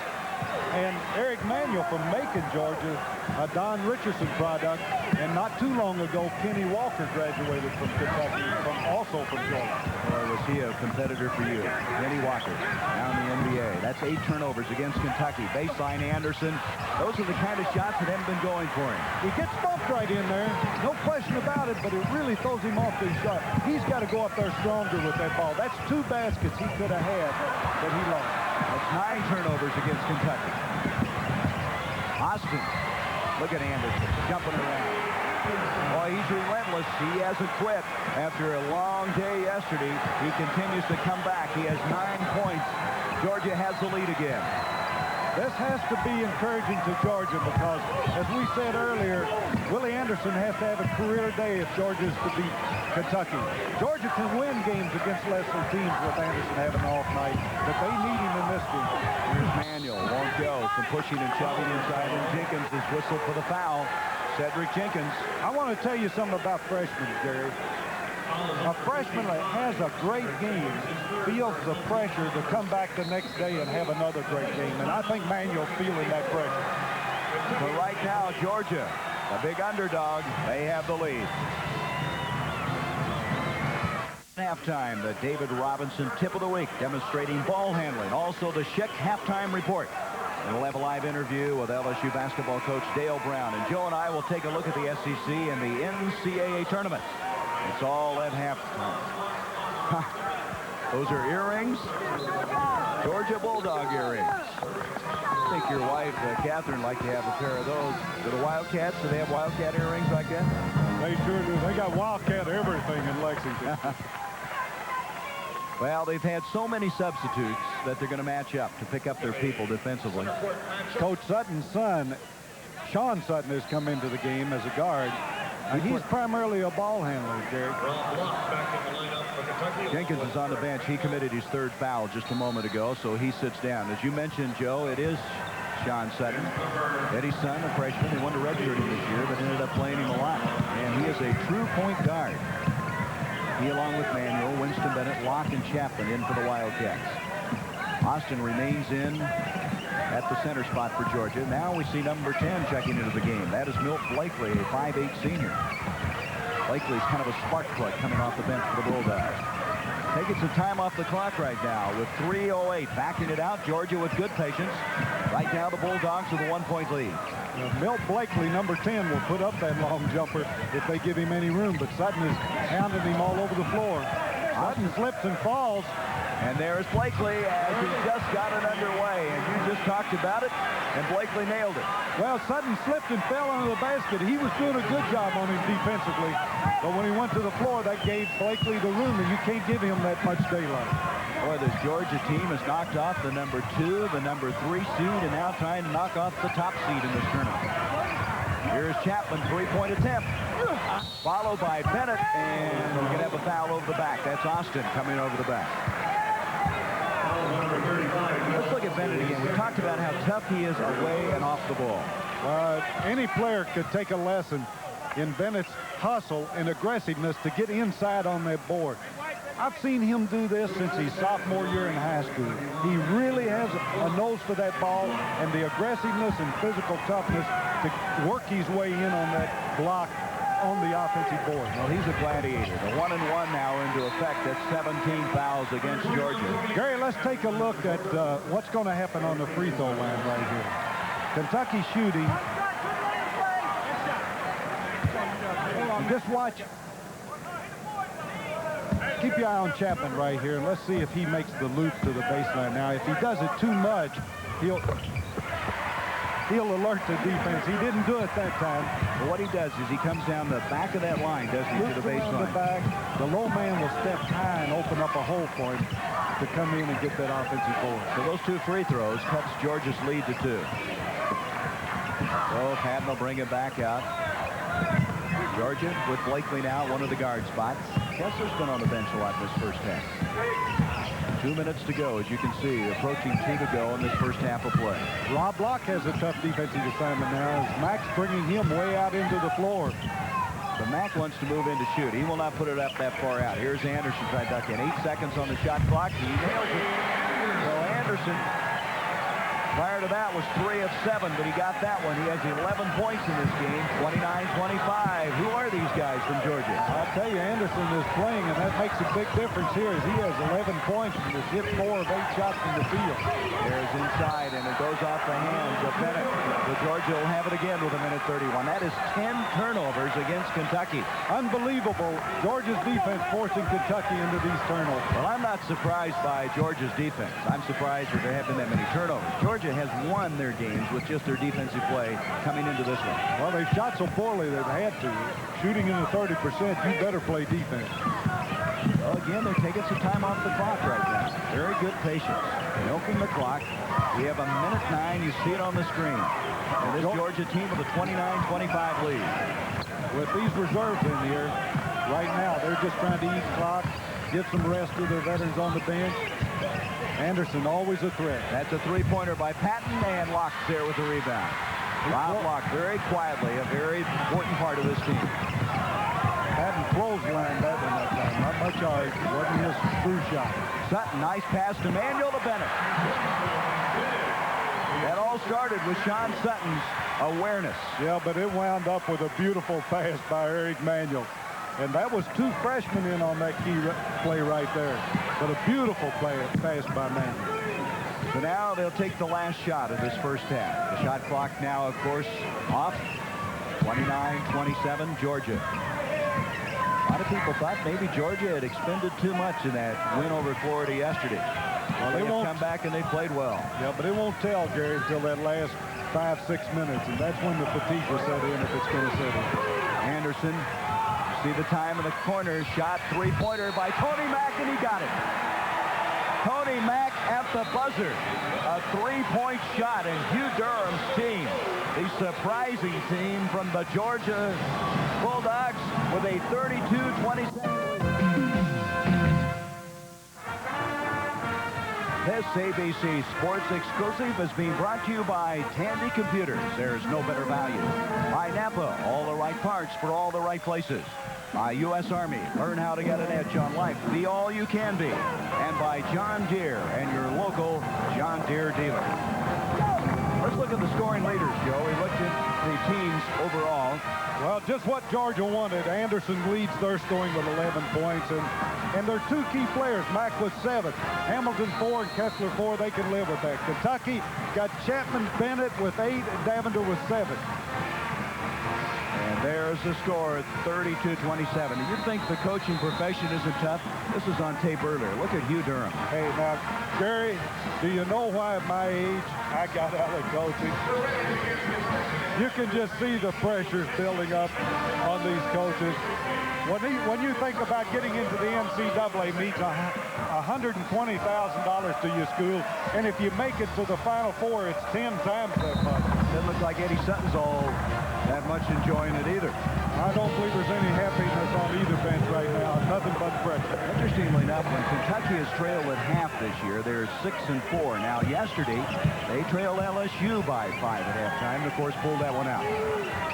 and Eric Manuel from Macon, Georgia, a Don Richardson product, and not too long ago, Kenny Walker graduated from Kentucky, also from Georgia. Boy, was he a competitor for you. Kenny Walker, now in the NBA. That's 8 turnovers against Kentucky. Baseline Anderson. Those are the kind of shots that haven't been going for him. He gets bumped right in there, no question about it, but it really throws him off his shot. He's got to go up there stronger with that ball. That's 2 baskets he could have had that he lost. That's 9 turnovers against Kentucky. Austin, look at Anderson jumping around. Boy, he's relentless. He hasn't quit. After a long day yesterday, he continues to come back. He has 9 points. Georgia has the lead again. This has to be encouraging to Georgia because, as we said earlier, Willie Anderson has to have a career day if Georgia is to beat Kentucky. Georgia can win games against lesser teams with Anderson having an off night, but they need him in this game. Here's Manuel, won't go. Some pushing and shoving inside, and Jenkins is whistled for the foul. Cedric Jenkins. I want to tell you something about freshmen, Gary. A freshman that has a great game feels the pressure to come back the next day and have another great game, and I think Manuel's feeling that pressure. But right now, Georgia, the big underdog, they have the lead. Halftime, the David Robinson tip of the week, demonstrating ball handling. Also, the Schick halftime report. And we'll have a live interview with LSU basketball coach Dale Brown. And Joe and I will take a look at the SEC and the NCAA tournament. It's all at halftime. Those are earrings. Georgia Bulldog earrings. I think your wife, Catherine, like to have a pair of those. Do the Wildcats, do they have Wildcat earrings like that? They sure do. They got Wildcat everything in Lexington. Well, they've had so many substitutes that they're going to match up to pick up their people defensively. Coach Sutton's son, Sean Sutton, has come into the game as a guard. He's primarily a ball handler, Jerry. Jenkins is on the bench. He committed his 3rd foul just a moment ago, so he sits down. As you mentioned, Joe, it is Sean Sutton, Eddie's son, a freshman. He wanted to redshirt him this year, but ended up playing him a lot. And he is a true point guard. He, along with Manuel, Winston Bennett, Locke, and Chapman in for the Wildcats. Austin remains in at the center spot for Georgia. Now we see number 10 checking into the game. That is Milt Blakely, a 5'8 senior. Blakely's kind of a spark plug coming off the bench for the Bulldogs. Taking some time off the clock right now with 3:08. Backing it out, Georgia with good patience. Right now the Bulldogs with a 1-point lead. Milt Blakely, number 10, will put up that long jumper if they give him any room, but Sutton is hounding him all over the floor. Sutton slips and falls. And there's Blakely as he just got it underway. And you just talked about it, and Blakely nailed it. Well, Sutton slipped and fell under the basket. He was doing a good job on him defensively. But when he went to the floor, that gave Blakely the room, and you can't give him that much daylight. Boy, this Georgia team has knocked off the number 2, the number 3 seed, and now trying to knock off the top seed in this tournament. Here's Chapman, three-point attempt. Followed by Bennett, and we can have a foul over the back. That's Austin coming over the back. Let's look at Bennett again. We talked about how tough he is away and off the ball. Any player could take a lesson in Bennett's hustle and aggressiveness to get inside on that board. I've seen him do this since his sophomore year in high school. He really has a nose for that ball and the aggressiveness and physical toughness to work his way in on that block on the offensive board. Well, he's a gladiator. The 1-and-1 now into effect. That's 17 fouls against Georgia. Gary, let's take a look at what's going to happen on the free throw line right here. Kentucky shooting. And just watch. Keep your eye on Chapman right here. Let's see if he makes the loop to the baseline. Now, if he does it too much, he'll alert the defense. He didn't do it that time. But what he does is he comes down the back of that line, doesn't he, to the baseline. The back. The low man will step high and open up a hole for him to come in and get that offensive board. So those 2 free throws cuts Georgia's lead to 2. So Patton will bring it back out. Georgia with Blakely now, one of the guard spots. Kessler's been on the bench a lot in this first half. 2 minutes to go, as you can see, approaching 2 to go in this first half of play. Rob Block has a tough defensive assignment now as Mack's bringing him way out into the floor. But Mack wants to move in to shoot. He will not put it up that far out. Here's Anderson trying to duck in. 8 seconds on the shot clock. He nails it. So Anderson, prior to that, was 3 of 7, but he got that one. He has 11 points in this game, 29-25. Who are these guys from Georgia? I'll tell you, Anderson is playing, and that makes a big difference here as he has 11 points and has hit 4 of 8 shots from the field. There's inside, and it goes off the hands of Bennett. So Georgia will have it again with 1:31. That is 10 turnovers against Kentucky. Unbelievable. Georgia's defense forcing Kentucky into these turnovers. Well, I'm not surprised by Georgia's defense. I'm surprised that there have been that many turnovers. Georgia has won their games with just their defensive play coming into this one. Well, they shot so poorly they've had to. Shooting in the 30%, you better play defense. Well, again, they're taking some time off the clock right now. Very good patience. Milking the clock. We have 1:09. You see it on the screen. And this Georgia team with a 29-25 lead. With these reserves in here, right now, they're just trying to eat clock, get some rest to their veterans on the bench. Anderson always a threat. That's a three-pointer by Patton, and Locke there with the rebound. Rob Locke very quietly, a very important part of this team. Patton clotheslined that one that time. Not much art. It wasn't his true shot. Sutton, nice pass to Manuel to Bennett. That all started with Sean Sutton's awareness. Yeah, but it wound up with a beautiful pass by Eric Manuel. And that was 2 freshmen in on that key play right there. But a beautiful pass by Manuel. So now they'll take the last shot of this first half. The shot clock now, of course, off. 29-27, Georgia. A lot of people thought maybe Georgia had expended too much in that win over Florida yesterday. Well, they won't come back and they played well. Yeah, but it won't tell, Gary, until that last 5-6 minutes. And that's when the fatigue will set in if it's going to set in. Anderson, see the time in the corner. Shot, three-pointer by Tony Mack, and he got it. Tony Mack at the buzzer. A three-point shot, and Hugh Durham's team, the surprising team from the Georgia Bulldogs, with a 32-27 lead. This ABC Sports Exclusive is being brought to you by Tandy Computers. There's no better value. By Napa, all the right parts for all the right places. By U.S. Army, learn how to get an edge on life. Be all you can be. And by John Deere and your local John Deere dealer. Let's look at the scoring leaders, Joe. We looked at the teams overall. Well, just what Georgia wanted. Anderson leads their scoring with 11 points. And their 2 key players, Mack with 7, Hamilton 4, and Kessler 4. They can live with that. Kentucky got Chapman Bennett with 8, and Davender with 7. And And there's the score, 32-27. You think the coaching profession isn't tough? This is on tape earlier. Look at Hugh Durham. Hey, now, Gary, do you know why at my age I got out of coaching? You can just see the pressures building up on these coaches. When you think about getting into the NCAA means $120,000 to your school, and if you make it to the Final Four, it's 10 times that much. Doesn't look like Eddie Sutton's all that much enjoying it either. I don't believe there's any happiness on either bench right now. Nothing but pressure. Interestingly enough, when Kentucky has trailed at half this year, they're 6-4. Now, yesterday, they trailed LSU by 5 at halftime, and of course, pulled that one out.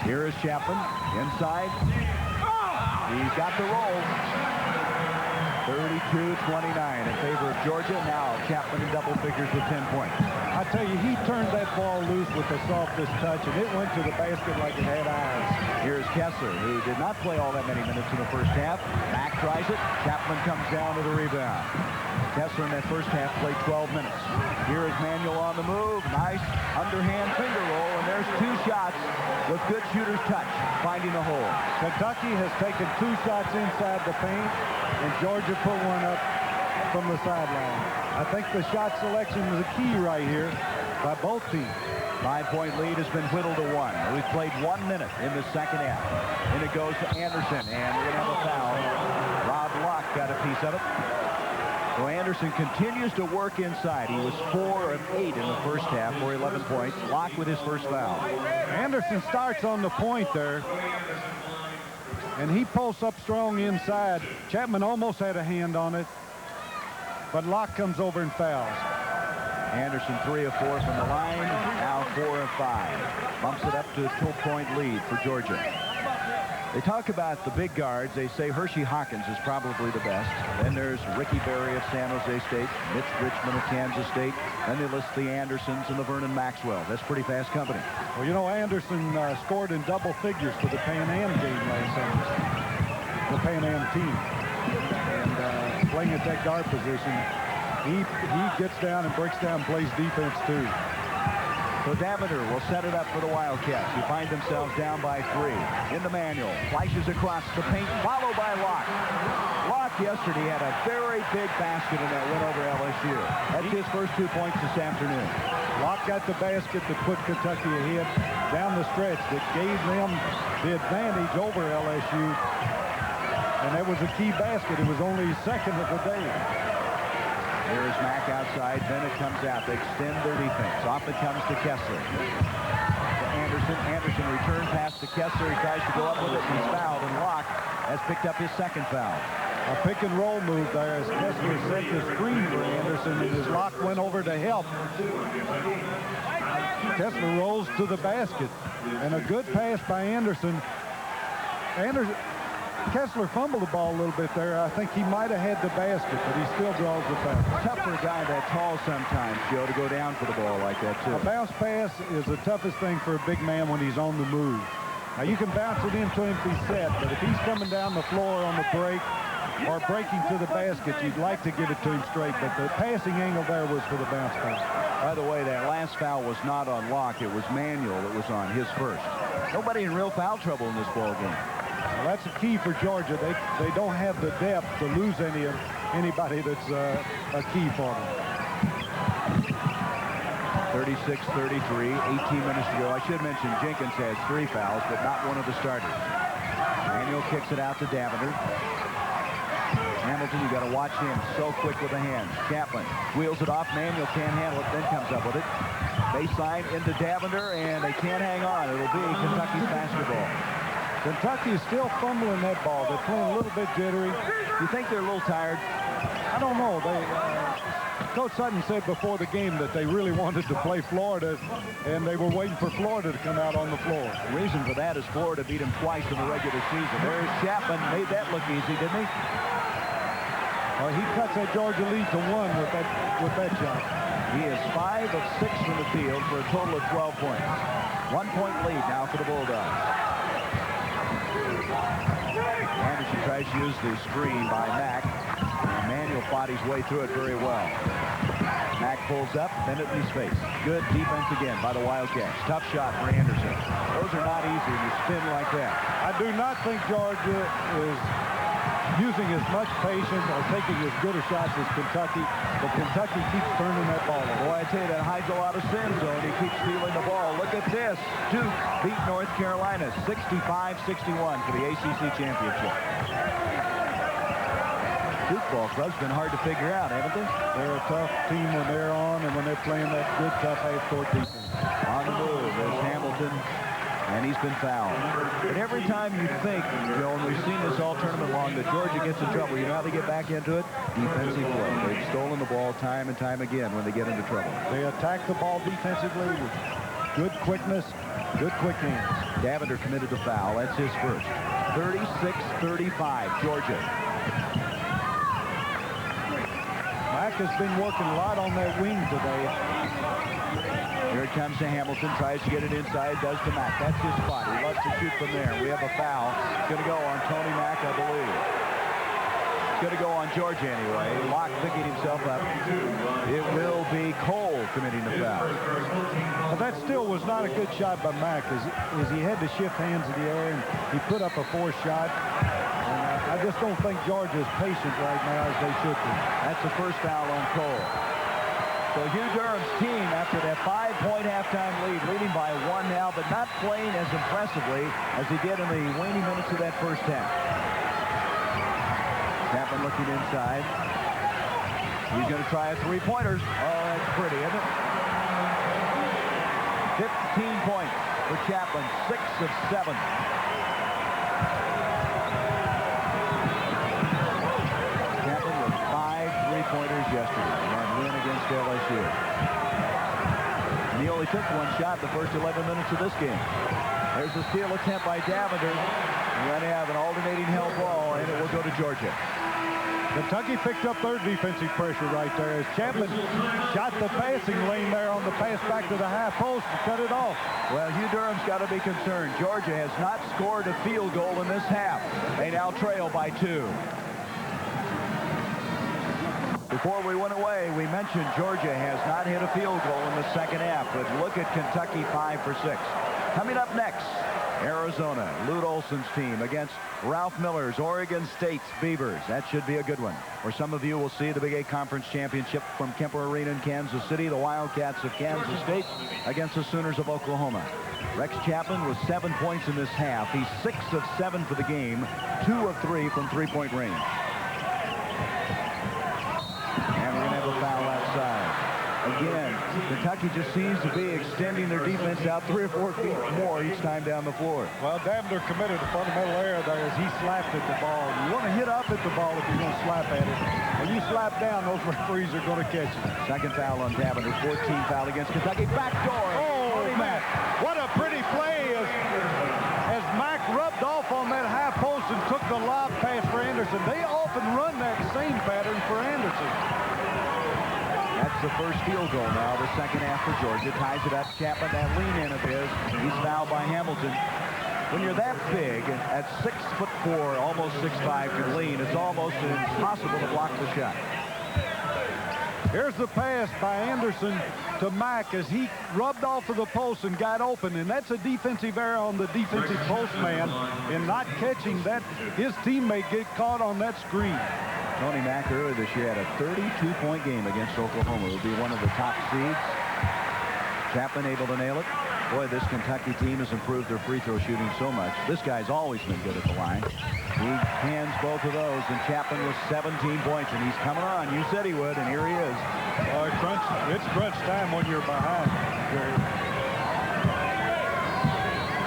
Here is Chapman inside. He's got the roll. 32-29 in favor of Georgia. Now Chapman in double figures with 10 points. I tell you, he turned that ball loose with the softest touch, and it went to the basket like it had eyes. Here's Kessler, who did not play all that many minutes in the first half. Mack tries it. Chapman comes down to the rebound. Kessler in that first half played 12 minutes. Here is Manuel on the move. Nice underhand finger roll, and there's 2 shots with good shooter's touch, finding the hole. Kentucky has taken 2 shots inside the paint, and Georgia put one up from the sideline. I think the shot selection is a key right here by both teams. 5-point lead has been whittled to 1. We've played 1 minute in the second half. And it goes to Anderson, and we're going to have a foul. Rob Locke got a piece of it. So Anderson continues to work inside. He was 4 of 8 in the first half for 11 points. Locke with his first foul. Anderson starts on the point there, and he posts up strong inside. Chapman almost had a hand on it, but Locke comes over and fouls. Anderson 3 of 4 from the line, now 4 of 5. Bumps it up to a 2-point lead for Georgia. They talk about the big guards. They say Hershey Hawkins is probably the best. Then there's Ricky Berry of San Jose State, Mitch Richmond of Kansas State. Then they list the Andersons and the Vernon Maxwell. That's pretty fast company. Well, you know, Anderson scored in double figures for the Pan Am game last summer. The Pan Am team. And playing at that guard position, he gets down and breaks down and plays defense too. So Davender will set it up for the Wildcats, who find themselves down by 3. In the manual, flashes across the paint, followed by Locke. Locke yesterday had a very big basket in that win over LSU. That's his first 2 points this afternoon. Locke got the basket to put Kentucky ahead down the stretch that gave them the advantage over LSU. And that was a key basket. It was only his second of the day. Here's Mack outside. Bennett comes out. They extend their defense. Off it comes to Kessler. To Anderson. Anderson return pass to Kessler. He tries to go up with it. He's fouled, and Locke has picked up his second foul. A pick and roll move there as Kessler set the screen for Anderson, and his Locke went over to help. Kessler rolls to the basket, and a good pass by Anderson. Kessler fumbled the ball a little bit there. I think he might have had the basket, but he still draws the pass. Tough for a guy that tall sometimes, Joe, to go down for the ball like that, too. A bounce pass is the toughest thing for a big man when he's on the move. Now, you can bounce it into him if he's set, but if he's coming down the floor on the break or breaking to the basket, you'd like to give it to him straight, but the passing angle there was for the bounce pass. By the way, that last foul was not on Locke. It was Manuel that was on his first. Nobody in real foul trouble in this ball game. Well, that's a key for Georgia. They don't have the depth to lose anybody that's a key for them. 36-33, 18 minutes to go. I should mention Jenkins has 3 fouls, but not one of the starters. Manuel kicks it out to Davender. Hamilton, you got to watch him. So quick with the hands. Chapman wheels it off. Manuel can't handle it, then comes up with it. Baseline into Davender, and they can't hang on. It'll be Kentucky's basketball. Kentucky is still fumbling that ball. They're playing a little bit jittery. You think they're a little tired? I don't know. Coach Sutton said before the game that they really wanted to play Florida, and they were waiting for Florida to come out on the floor. The reason for that is Florida beat them twice in the regular season. There's Chapman. Made that look easy, didn't he? Well, he cuts that Georgia lead to 1 with that shot. He is 5 of 6 from the field for a total of 12 points. 1-point lead now for the Bulldogs. Anderson tries to use the screen by Mack. Manuel fought his way through it very well. Mack pulls up, Bennett in his face. Good defense again by the Wildcats. Tough shot for Anderson. Those are not easy when you spin like that. I do not think Georgia is using as much patience or taking as good a shots as Kentucky, but Kentucky keeps turning that ball over. Boy, I tell you, that hides a lot of sin zone. He keeps stealing the ball. Look at this. Duke beat North Carolina 65-61 for the ACC championship. Duke ball club's been hard to figure out, haven't they? They're a tough team when they're on and when they're playing that good, tough half-court defense. On the move is Hamilton. And he's been fouled. But every time you think, Joe, and we've seen this all tournament long, that Georgia gets in trouble, you know how they get back into it? Defensive play. They've stolen the ball time and time again when they get into trouble. They attack the ball defensively with good quickness, good quick hands. Davender committed the foul. That's his first. 36-35, Georgia. Mack has been working a lot on that wing today. Here it comes to Hamilton, tries to get it inside, does to Mack. That's his spot. He loves to shoot from there. We have a foul. It's going to go on Tony Mack, I believe. It's going to go on Georgia anyway. Locke picking himself up. It will be Cole committing the foul. But that still was not a good shot by Mack, as he had to shift hands in the air, and he put up a forced shot. And I just don't think Georgia is patient right now as they should be. That's the first foul on Cole. So Hugh Durham's team, after that 5-point halftime lead, leading by 1 now, but not playing as impressively as he did in the waning minutes of that first half. Chapman looking inside. He's going to try a three-pointer. Oh, that's pretty, isn't it? 15 points for Chapman, 6 of 7. Chapman with 5 three-pointers yesterday. Against LSU. And he only took 1 shot the first 11 minutes of this game. There's a steal attempt by Davender. We're going to have an alternating held ball, and it will go to Georgia. Kentucky picked up their defensive pressure right there as Chapman shot the passing lane there on the pass back to the half post to cut it off. Well, Hugh Durham's got to be concerned. Georgia has not scored a field goal in this half. They now trail by 2. Before we went away, we mentioned Georgia has not hit a field goal in the second half, but look at Kentucky 5 for 6. Coming up next, Arizona, Lute Olson's team against Ralph Miller's Oregon State's Beavers. That should be a good one. Or some of you will see the Big 8 Conference Championship from Kemper Arena in Kansas City, the Wildcats of Kansas State against the Sooners of Oklahoma. Rex Chapman with 7 points in this half. He's 6 of 7 for the game, 2 of 3 from three-point range. And we're going to have a foul outside. Again, Kentucky just seems to be extending their defense out 3 or 4 feet more each time down the floor. Well, Davender committed a fundamental error there as he slapped at the ball. You want to hit up at the ball if you're going to slap at it. When you slap down, those referees are going to catch you. Second foul on Davender, 14th foul against Kentucky. Backdoor. Oh, Mack. What a pretty play as Mack rubbed off on that half post and took the lob pass for Anderson. They often run that same pattern for Anderson. That's the first field goal now, the second half for Georgia. Ties it up. Chapman, that lean in of his. He's fouled by Hamilton. When you're that big, at 6'4", almost 6'5", can lean, it's almost impossible to block the shot. Here's the pass by Anderson to Mack as he rubbed off of the post and got open, and that's a defensive error on the defensive post man in not catching that. His teammate get caught on that screen. Tony Mack earlier this year had a 32-point game against Oklahoma. It would be one of the top seeds. Chapman able to nail it. Boy, this Kentucky team has improved their free throw shooting so much. This guy's always been good at the line. He hands both of those, and Chapman with 17 points, and he's coming on. You said he would, and here he is. It's crunch time when you're behind.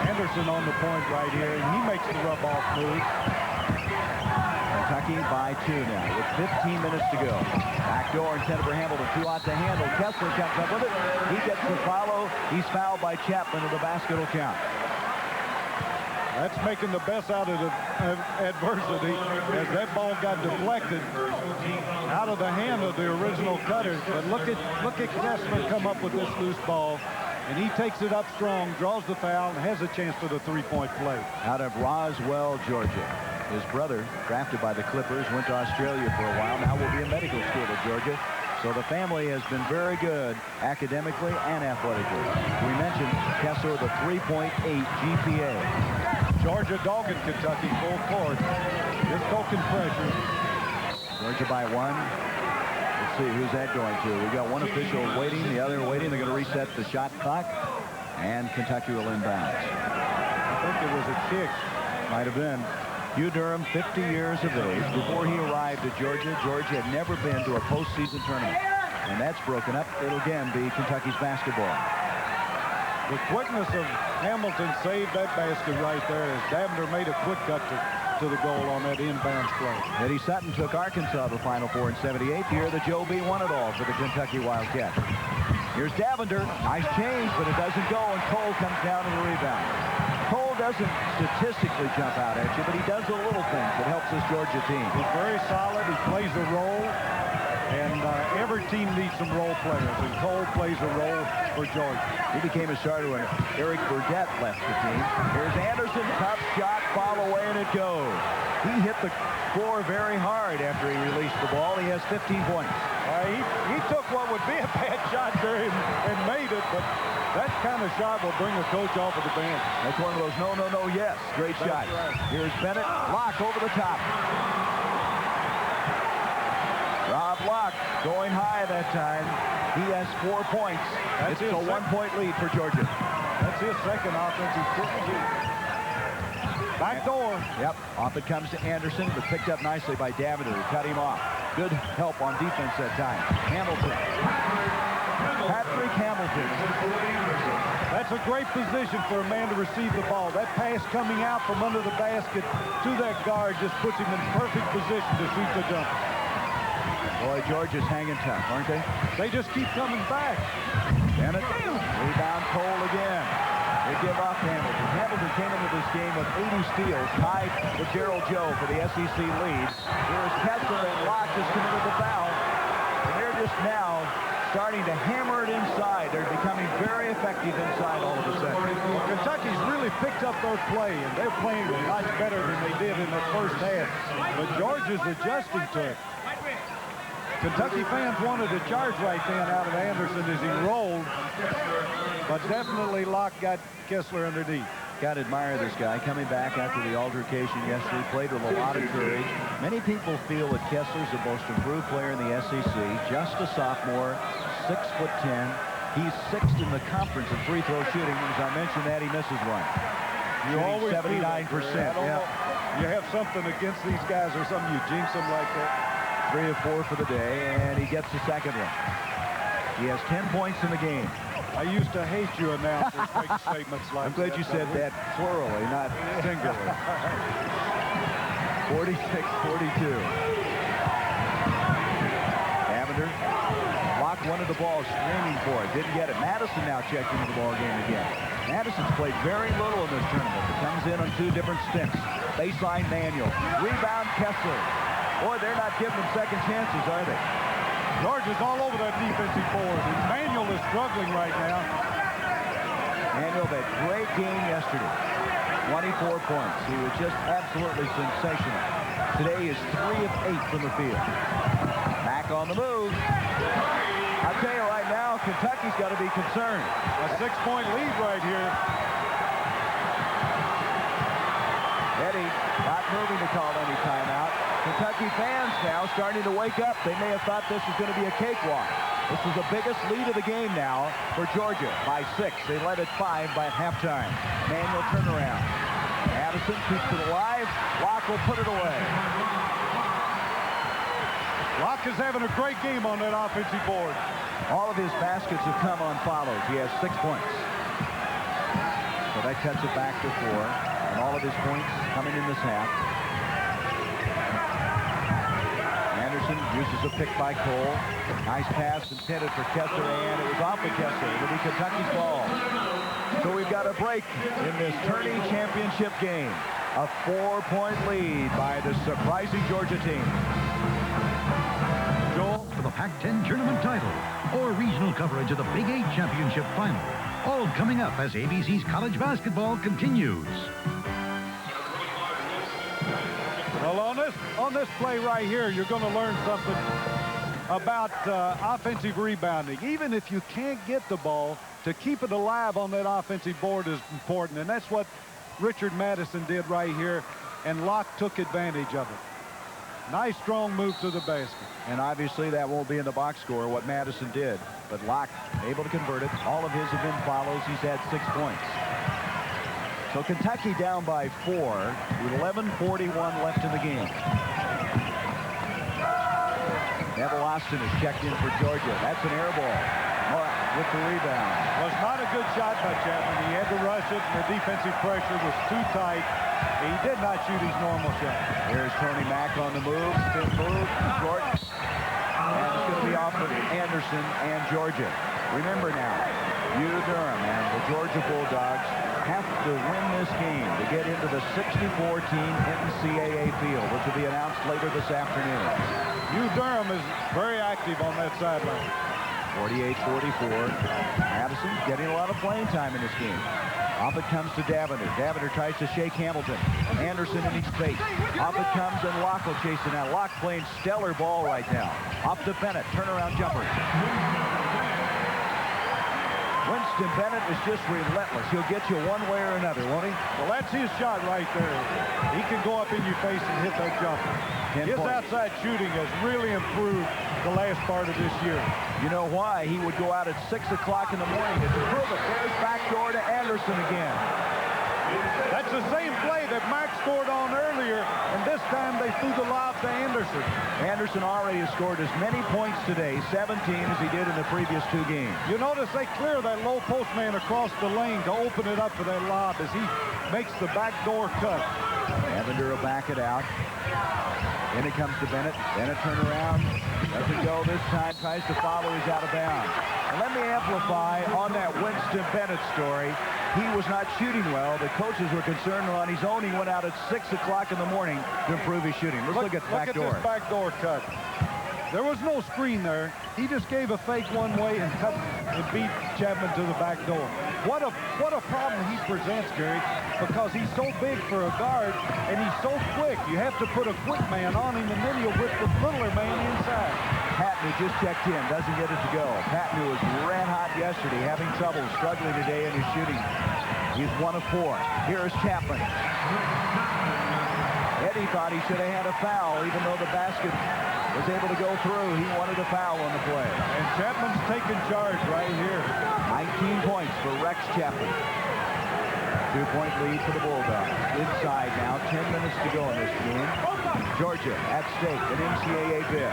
Anderson on the point right here, and he makes the rub-off move. Kentucky by 2 now with 15 minutes to go. Backdoor intended for Hamilton. 2 out to handle. Kessler comes up with it. He gets the follow. He's fouled by Chapman, and the basket will count. That's making the best out of the adversity as that ball got deflected out of the hand of the original cutter. But look at Kessler come up with this loose ball, and he takes it up strong, draws the foul, and has a chance for the three-point play. Out of Roswell, Georgia. His brother, drafted by the Clippers, went to Australia for a while. Now will be in medical school at Georgia. So the family has been very good academically and athletically. We mentioned Kessler with a 3.8 GPA. Georgia dogging Kentucky full court. Just poking pressure. Georgia by 1. Let's see, who's that going to? We've got one official waiting, the other waiting. They're going to reset the shot clock, and Kentucky will inbounds. I think it was a kick. Might have been. Hugh Durham, 50 years of age. Before he arrived at Georgia, Georgia had never been to a postseason tournament. And that's broken up. It'll again be Kentucky's basketball. The quickness of Hamilton saved that basket right there as Davender made a quick cut to the goal on that inbounds play. Eddie Sutton took Arkansas to the Final Four in '78. The year that Joe B won it all for the Kentucky Wildcats. Here's Davender. Nice change, but it doesn't go, and Cole comes down to the rebound. Cole doesn't statistically jump out at you, but he does the little things that helps this Georgia team. He's very solid. He plays a role, and every team needs some role players, and Cole plays a role for Georgia. He became a starter when Eric Burdett left the team. Here's Anderson, tough shot, foul away, and it goes. He hit the floor very hard after he released the ball. He has 15 points. He took what would be a bad shot there and made it, but that kind of shot will bring a coach off of the bench. That's one of those no, no, no, yes. Great shot. Right. Here's Bennett. Locke over the top. Rob Locke going high that time. He has 4 points. It's a 1-point lead for Georgia. That's his second offensive tip. Back door. Yep. Off it comes to Anderson, but picked up nicely by Davender, who cut him off. Good help on defense that time. Hamilton. Patrick Hamilton. That's a great position for a man to receive the ball. That pass coming out from under the basket to that guard just puts him in perfect position to shoot the jumper. Boy, Georgia's hanging tough, aren't they? They just keep coming back. Bennett. Rebound Cole again. They give off Hamilton. Hamilton came into this game with 80 steals, tied with Gerald Joe for the SEC lead. Here's Kessler, and Locke just committed the foul. And they're just now starting to hammer it inside. They're becoming very effective inside all of a sudden. Well, Kentucky's really picked up their play, and they're playing much better than they did in the first half. But Georgia's adjusting to it. Kentucky fans wanted a charge right then out of Anderson as he rolled, but definitely Locke got Kessler underneath. Got to admire this guy coming back after the altercation yesterday. Played with a lot of courage. Many people feel that Kessler's the most improved player in the SEC. Just a sophomore, 6'10". He's 6th in the conference in free throw shooting. As I mentioned that, he misses one. You always 79%. Yeah. You have something against these guys or something, you jinx them like that. 3 of 4 for the day, and he gets the second one. He has 10 points in the game. I used to hate you announcers making statements like that. I'm glad you said that plurally, not singularly. 46-42. Davender. Locke wanted the ball, screaming for it. Didn't get it. Madison now checked into the ball game again. Madison's played very little in this tournament. He comes in on 2 different stints. Baseline Manuel. Rebound Kessler. Boy, they're not giving them second chances, are they? Georgia's all over that defensive board. Manuel is struggling right now. Manuel had a great game yesterday. 24 points. He was just absolutely sensational. Today is 3 of 8 from the field. Back on the move. I'll tell you right now, Kentucky's got to be concerned. A 6-point lead right here. Eddie not moving to call any timeout. Kentucky fans now starting to wake up. They may have thought this was going to be a cakewalk. This is the biggest lead of the game now for Georgia by 6. They led at 5 by halftime. Manuel turnaround. Addison keeps it alive. Locke will put it away. Locke is having a great game on that offensive board. All of his baskets have come on follows. He has 6 points. So that cuts it back to 4. And all of his points coming in this half. Anderson uses a pick by Cole. Nice pass intended for Kessler, and it was off of Kessler. It'll be Kentucky's ball. So we've got a break in this tourney championship game. A 4-point lead by the surprising Georgia team. Joel for the Pac-10 tournament title or regional coverage of the Big 8 championship final. All coming up as ABC's college basketball continues. Well, on this play right here, you're going to learn something. about offensive rebounding. Even if you can't get the ball, to keep it alive on that offensive board is important, and that's what Richard Madison did right here, and Locke took advantage of it. Nice, strong move to the basket. And obviously that won't be in the box score, what Madison did. But Locke able to convert it. All of his have been follows. He's had 6 points. So Kentucky down by 4 with 11:41 left in the game. Neville Austin is checked in for Georgia. That's an air ball. With the rebound. Was not a good shot by Chapman. He had to rush it, and the defensive pressure was too tight. He did not shoot his normal shot. Here's Tony Mack on the move. Spin move. Short. And it's going to be off of Anderson and Georgia. Remember now, Durham and the Georgia Bulldogs have to win this game to get into the 64-team NCAA field, which will be announced later this afternoon. Durham is very active on that sideline. 48-44. Madison getting a lot of playing time in this game. Off it comes to Davender. Davender tries to shake Hamilton. Anderson in his face. Off it comes, and Locke will chase it out. Locke playing stellar ball right now. Off to Bennett. Turnaround jumper. Winston Bennett is just relentless. He'll get you one way or another, won't he? Well, that's his shot right there. He can go up in your face and hit that jumper. His outside shooting has really improved the last part of this year. You know why? He would go out at 6 o'clock in the morning to prove it. There's backdoor to Anderson again. That's the same play that Mack scored on earlier, and this time they threw the lob to Anderson. Anderson already has scored as many points today, 17, as he did in the previous 2 games. You notice they clear that low post man across the lane to open it up for that lob as he makes the backdoor cut. Davender will back it out. Then it comes to Bennett. Bennett turn around. Doesn't go this time. Tries to follow. He's out of bounds. And let me amplify on that Winston Bennett story. He was not shooting well. The coaches were concerned on his own. He went out at 6 o'clock in the morning to improve his shooting. Let's look at the back door. Look at this backdoor cut. There was no screen there. He just gave a fake one way and cut and beat Chapman to the back door. What a problem he presents, Gary, because he's so big for a guard and he's so quick. You have to put a quick man on him, and then you'll whip the littler man inside. Patton, who just checked in, doesn't get it to go. Patton, who was red hot yesterday, having trouble, struggling today in his shooting. He's 1 of 4. Here's Chapman. Eddie thought he should have had a foul, even though the basket was able to go through. He wanted a foul on the play. And Chapman's taking charge right here. 19 points for Rex Chapman. 2-point lead for the Bulldogs. Inside now, 10 minutes to go in this game. Georgia at stake, an NCAA bid.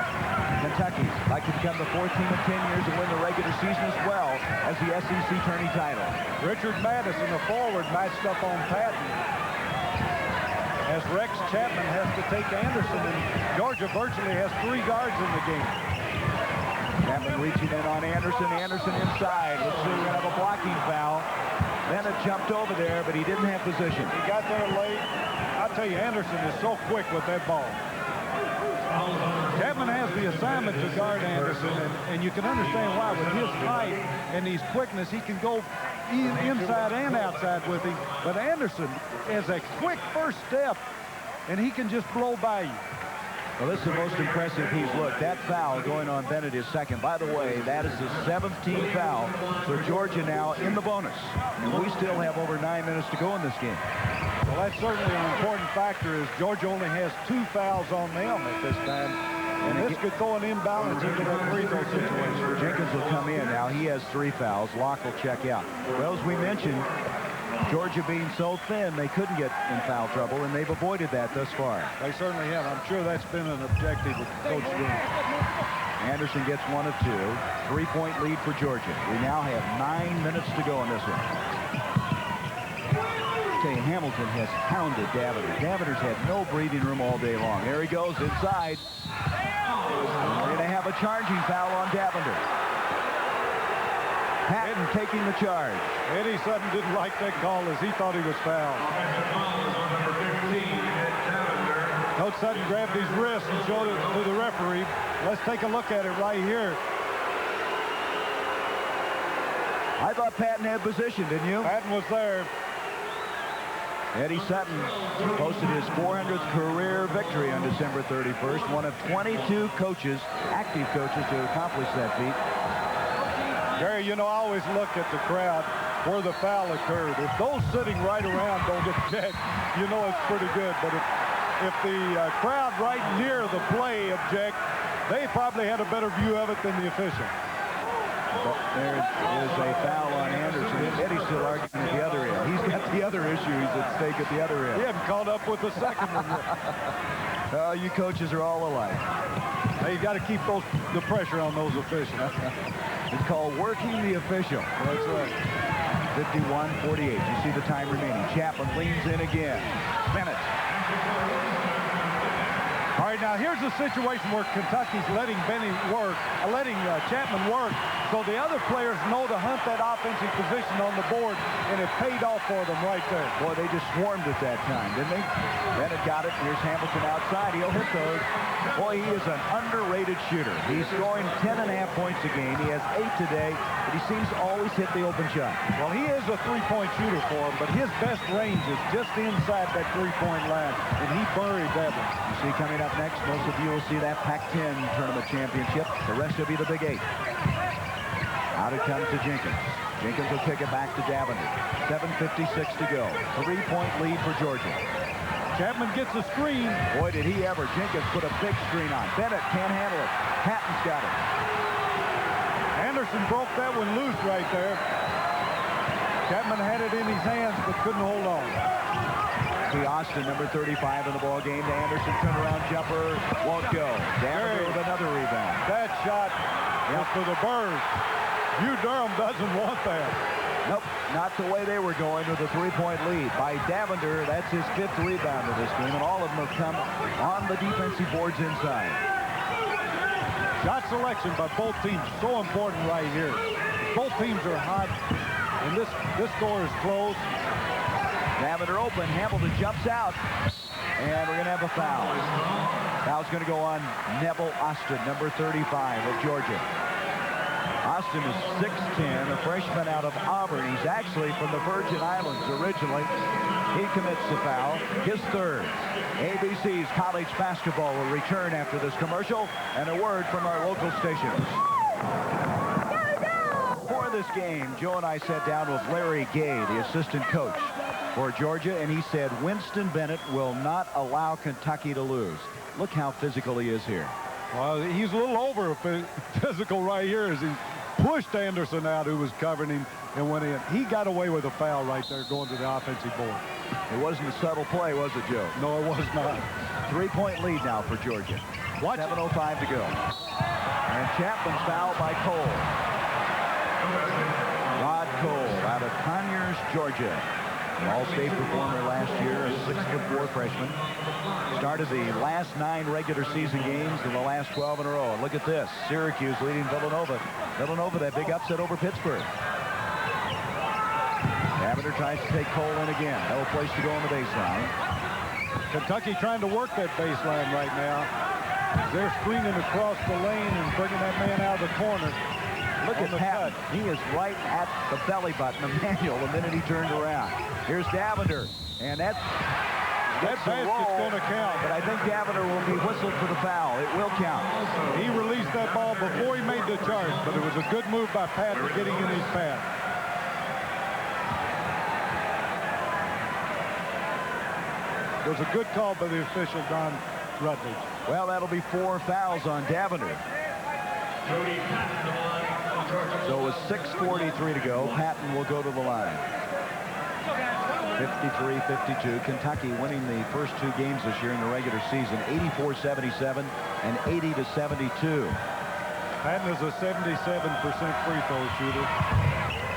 Kentucky like to become the 4th team in 10 years and win the regular season as well as the SEC tourney title. Richard Madison, the forward, matched up on Patton. As Rex Chapman has to take Anderson, and Georgia virtually has 3 guards in the game. Chapman reaching in on Anderson. Anderson inside. Let's see, we're going to have a blocking foul. Bennett jumped over there, but he didn't have position. He got there late. I'll tell you, Anderson is so quick with that ball. Chapman has the assignment to guard Anderson, and you can understand why. With his height and his quickness, he can go inside and outside with him. But Anderson has a quick first step, and he can just blow by you. Well, this is the most impressive he's looked. That foul going on Bennett is second. By the way, that is his 17th foul. So Georgia now in the bonus. And we still have over 9 minutes to go in this game. Well, that's certainly an important factor, as Georgia only has 2 fouls on them at this time. And this could throw an imbalance into the free throw situation. Jenkins will come in now. He has 3 fouls. Locke will check out. Well, as we mentioned, Georgia being so thin, they couldn't get in foul trouble, and they've avoided that thus far. They certainly have. I'm sure that's been an objective of Coach Green. Anderson gets 1 of 2. 3-point lead for Georgia. We now have 9 minutes to go in this one. Hamilton has hounded Davender. Davender's had no breathing room all day long. There he goes inside. And we're going to have a charging foul on Davender. Patton taking the charge. Eddie Sutton didn't like that call, as he thought he was fouled. Coach Sutton grabbed his wrist and showed it to the referee. Let's take a look at it right here. I thought Patton had position, didn't you? Patton was there. Eddie Sutton posted his 400th career victory on December 31st, one of 22 coaches, active coaches, to accomplish that feat. Gary, you know, I always look at the crowd where the foul occurred. If those sitting right around don't get checked, you know it's pretty good. But if the crowd right near the play object, they probably had a better view of it than the official. But there is a foul on Anderson. Eddie's still arguing at the other end. He's got the other issue. He's at stake at the other end. He hasn't caught up with the second one yet. You coaches are all alike. Now you got to keep the pressure on those officials. It's called working the official. That's right. 51-48. You see the time remaining. Chapman leans in again. Bennett. All right, now here's a situation where Kentucky's letting Chapman work, so the other players know to hunt that offensive position on the board, and it paid off for them right there. Boy, they just swarmed at that time, didn't they? Bennett got it. Here's Hamilton outside. He'll hit those. Boy, he is an underrated shooter. He's scoring 10.5 points a game. He has 8 today, but he seems to always hit the open shot. Well, he is a three-point shooter for him, but his best range is just inside that three-point line, and he buried that one. You see coming up next, most of you will see that Pac-10 tournament championship. The rest will be the Big 8. Out it comes to Jenkins. Jenkins will kick it back to Davender. 7:56 to go. 3-point lead for Georgia. Chapman gets a screen. Boy, did he ever. Jenkins put a big screen on. Bennett can't handle it. Patton's got it. Anderson broke that one loose right there. Chapman had it in his hands but couldn't hold on. See Austin, number 35 in the ball game. To Anderson, turnaround jumper, won't go. Davender with another rebound. That shot was for the Birds. Durham doesn't want that. Nope, not the way they were going with a 3-point lead. By Davender, that's his 5th rebound of this game, and all of them have come on the defensive boards inside. Shot selection by both teams, so important right here. Both teams are hot, and this score is close. Davender open, Hamilton jumps out, and we're going to have a foul. Foul's going to go on Neville Austin, number 35 of Georgia. Austin is 6'10", a freshman out of Auburn. He's actually from the Virgin Islands originally. He commits the foul, his 3rd. ABC's college basketball will return after this commercial and a word from our local stations. For this game, Joe and I sat down with Larry Gay, the assistant coach for Georgia, and he said Winston Bennett will not allow Kentucky to lose. Look how physical he is here. Well, he's a little over physical right here as he pushed Anderson out, who was covering him, and went in. He got away with a foul right there going to the offensive board. It wasn't a subtle play, was it, Joe? No, it was not. 3-point lead now for Georgia. 7:05 to go. And Chapman's fouled by Cole. Rod Cole out of Conyers, Georgia. All-state performer last year, a 6'4" freshman. Started the last 9 regular season games in the last 12 in a row. And look at this. Syracuse leading Villanova. Villanova, that big upset over Pittsburgh. Davender tries to take Cole in again. No place to go on the baseline. Kentucky trying to work that baseline right now. They're screening across the lane and bringing that man out of the corner. Look at Patton. He is right at the belly button of Manuel the minute he turned around. Here's Davender. And that basket's going to count. But I think Davender will be whistled for the foul. It will count. He released that ball before he made the charge, but it was a good move by Patton getting in his path. It was a good call by the official, Don Rutledge. Well, that'll be 4 fouls on Davender. So with 6:43 to go, Patton will go to the line. 53-52. Kentucky winning the first 2 games this year in the regular season, 84-77 and 80-72. Patton is a 77% free throw shooter.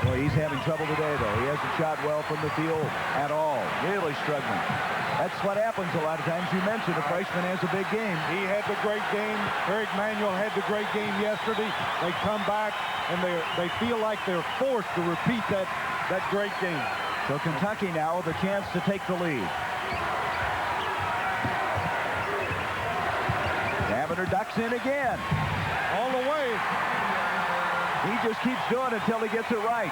Well, he's having trouble today, though. He hasn't shot well from the field at all. Really struggling. That's what happens a lot of times. You mentioned a freshman has a big game. He had the great game. Eric Manuel had the great game yesterday. They come back, and they feel like they're forced to repeat that great game. So Kentucky now with a chance to take the lead. Davender ducks in again. All the way. He just keeps doing it until he gets it right.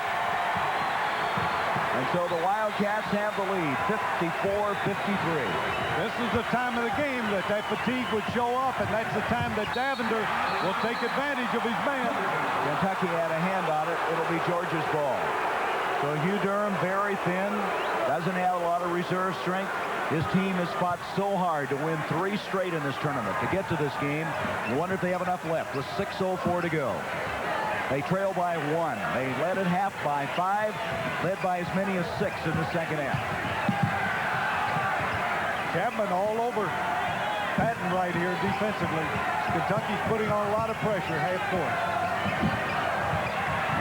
And so the Wildcats have the lead, 54-53. This is the time of the game that fatigue would show up, and that's the time that Davender will take advantage of his man. Kentucky had a hand on it. It'll be Georgia's ball. So Hugh Durham, very thin, doesn't have a lot of reserve strength. His team has fought so hard to win 3 straight in this tournament to get to this game. You wonder if they have enough left with 6:04 to go. They trail by 1. They led at half by 5, led by as many as 6 in the second half. Chapman all over Baton right here defensively. Kentucky's putting on a lot of pressure half court.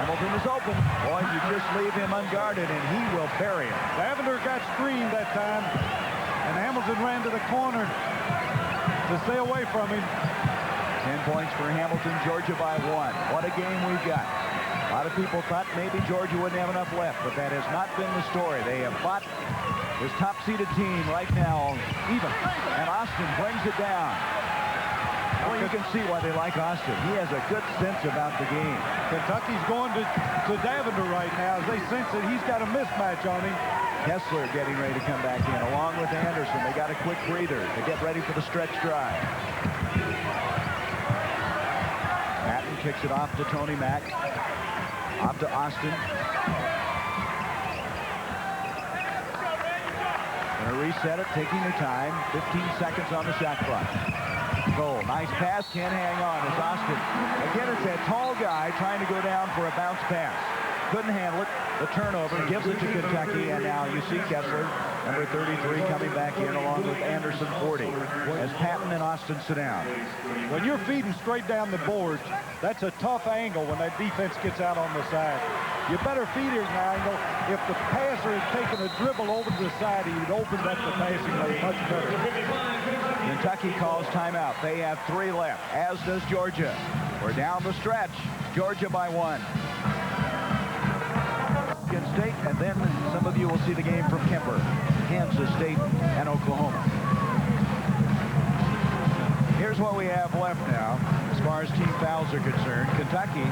Hamilton is open. Boy, you just leave him unguarded, and he will bury him. Davender got screened that time, and Hamilton ran to the corner to stay away from him. 10 points for Hamilton, Georgia by 1. What a game we've got. A lot of people thought maybe Georgia wouldn't have enough left, but that has not been the story. They have fought this top-seeded team right now even, and Austin brings it down. Well, you can see why they like Austin. He has a good sense about the game. Kentucky's going to Davender right now as they sense that he's got a mismatch on him. Kessler getting ready to come back in along with Anderson. They got a quick breather to get ready for the stretch drive. Baton kicks it off to Tony Mack. Off to Austin. Going to reset it, taking their time. 15 seconds on the shot clock. Cole, nice pass, can't hang on. It's Austin. Again, it's that tall guy trying to go down for a bounce pass. Couldn't handle it. The turnover gives it to Kentucky, and now you see Kessler, number 33, coming back in along with Anderson, 40, as Patton and Austin sit down. When you're feeding straight down the boards, that's a tough angle when that defense gets out on the side. You better feed it an angle. If the passer had taken a dribble over to the side, he would open up the passing lane much better. Kentucky calls timeout. They have 3 left, as does Georgia. We're down the stretch. Georgia by 1. State, and then some of you will see the game from Kemper, Kansas State, and Oklahoma. Here's what we have left now as far as team fouls are concerned. Kentucky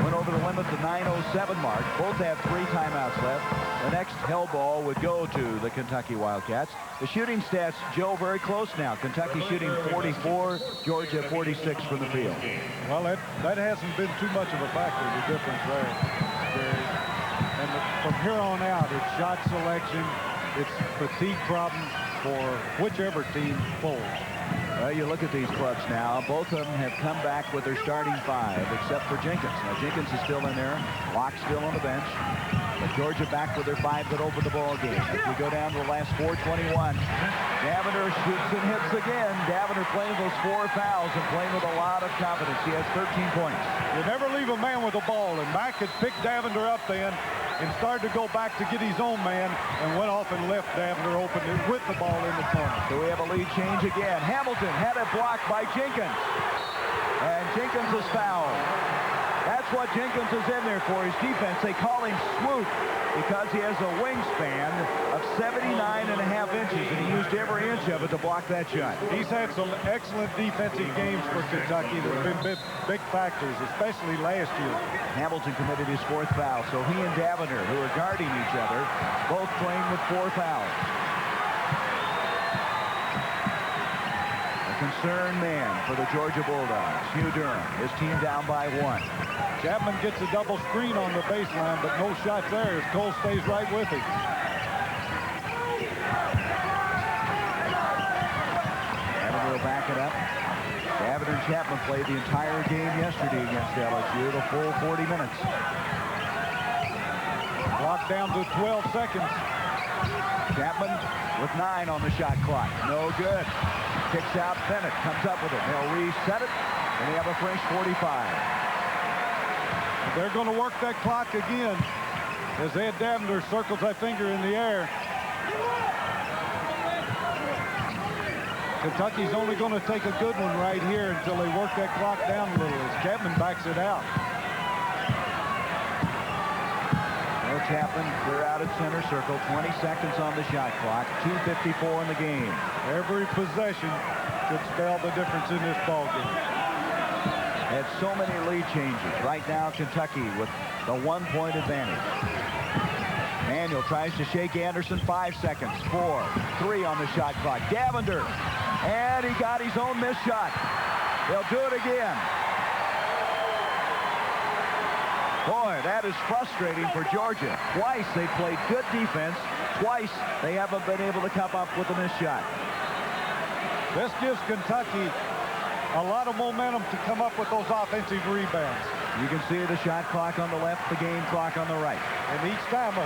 went over the limit, the 9:07 mark. Both have 3 timeouts left. The next hell ball would go to the Kentucky Wildcats. The shooting stats, Joe, very close now. Kentucky shooting 44, Georgia 46 from the field. Well, that hasn't been too much of a factor, the difference there. And from here on out, it's shot selection, it's fatigue problems for whichever team folds. Well, you look at these clubs now. Both of them have come back with their starting 5, except for Jenkins. Now, Jenkins is still in there. Locke still on the bench. But Georgia back with their 5 that opened the ball game. As we go down to the last 4:21. Davender shoots and hits again. Davender playing those 4 fouls and playing with a lot of confidence. He has 13 points. You never leave a man with a ball, and Mack had picked Davender up then and started to go back to get his own man and went off and left Davender open with the ball in the corner. So we have a lead change again. Hamilton had it blocked by Jenkins. And Jenkins is fouled. That's what Jenkins is in there for, his defense. They call him Swoop because he has a wingspan of 79.5 inches, and he used every inch of it to block that shot. He's had some excellent defensive games for Kentucky that have been big factors, especially last year. Hamilton committed his 4th foul, so he and Davender, who are guarding each other, both playing with 4 fouls. A concerned man for the Georgia Bulldogs, Hugh Durham. His team down by 1. Chapman gets a double screen on the baseline, but no shot there as Cole stays right with him. Davender will back it up. Davender and Chapman played the entire game yesterday against LSU, the full 40 minutes. Clock down to 12 seconds. Chapman with 9 on the shot clock. No good. Kicks out Bennett, comes up with it. They'll reset it, and they have a fresh 45. They're going to work that clock again as Ed Davender circles that finger in the air. Kentucky's only going to take a good one right here until they work that clock down a little as Chapman backs it out. No Chapman, clear out at center circle. 20 seconds on the shot clock. 2:54 in the game. Every possession could spell the difference in this ballgame. Had so many lead changes. Right now, Kentucky with the 1-point advantage. Manuel tries to shake Anderson. 5 seconds. 4, 3 on the shot clock. Davender. And he got his own missed shot. They'll do it again. Boy, that is frustrating for Georgia. Twice they played good defense. Twice they haven't been able to come up with a missed shot. This gives Kentucky a lot of momentum to come up with those offensive rebounds. You can see the shot clock on the left, the game clock on the right. And each time a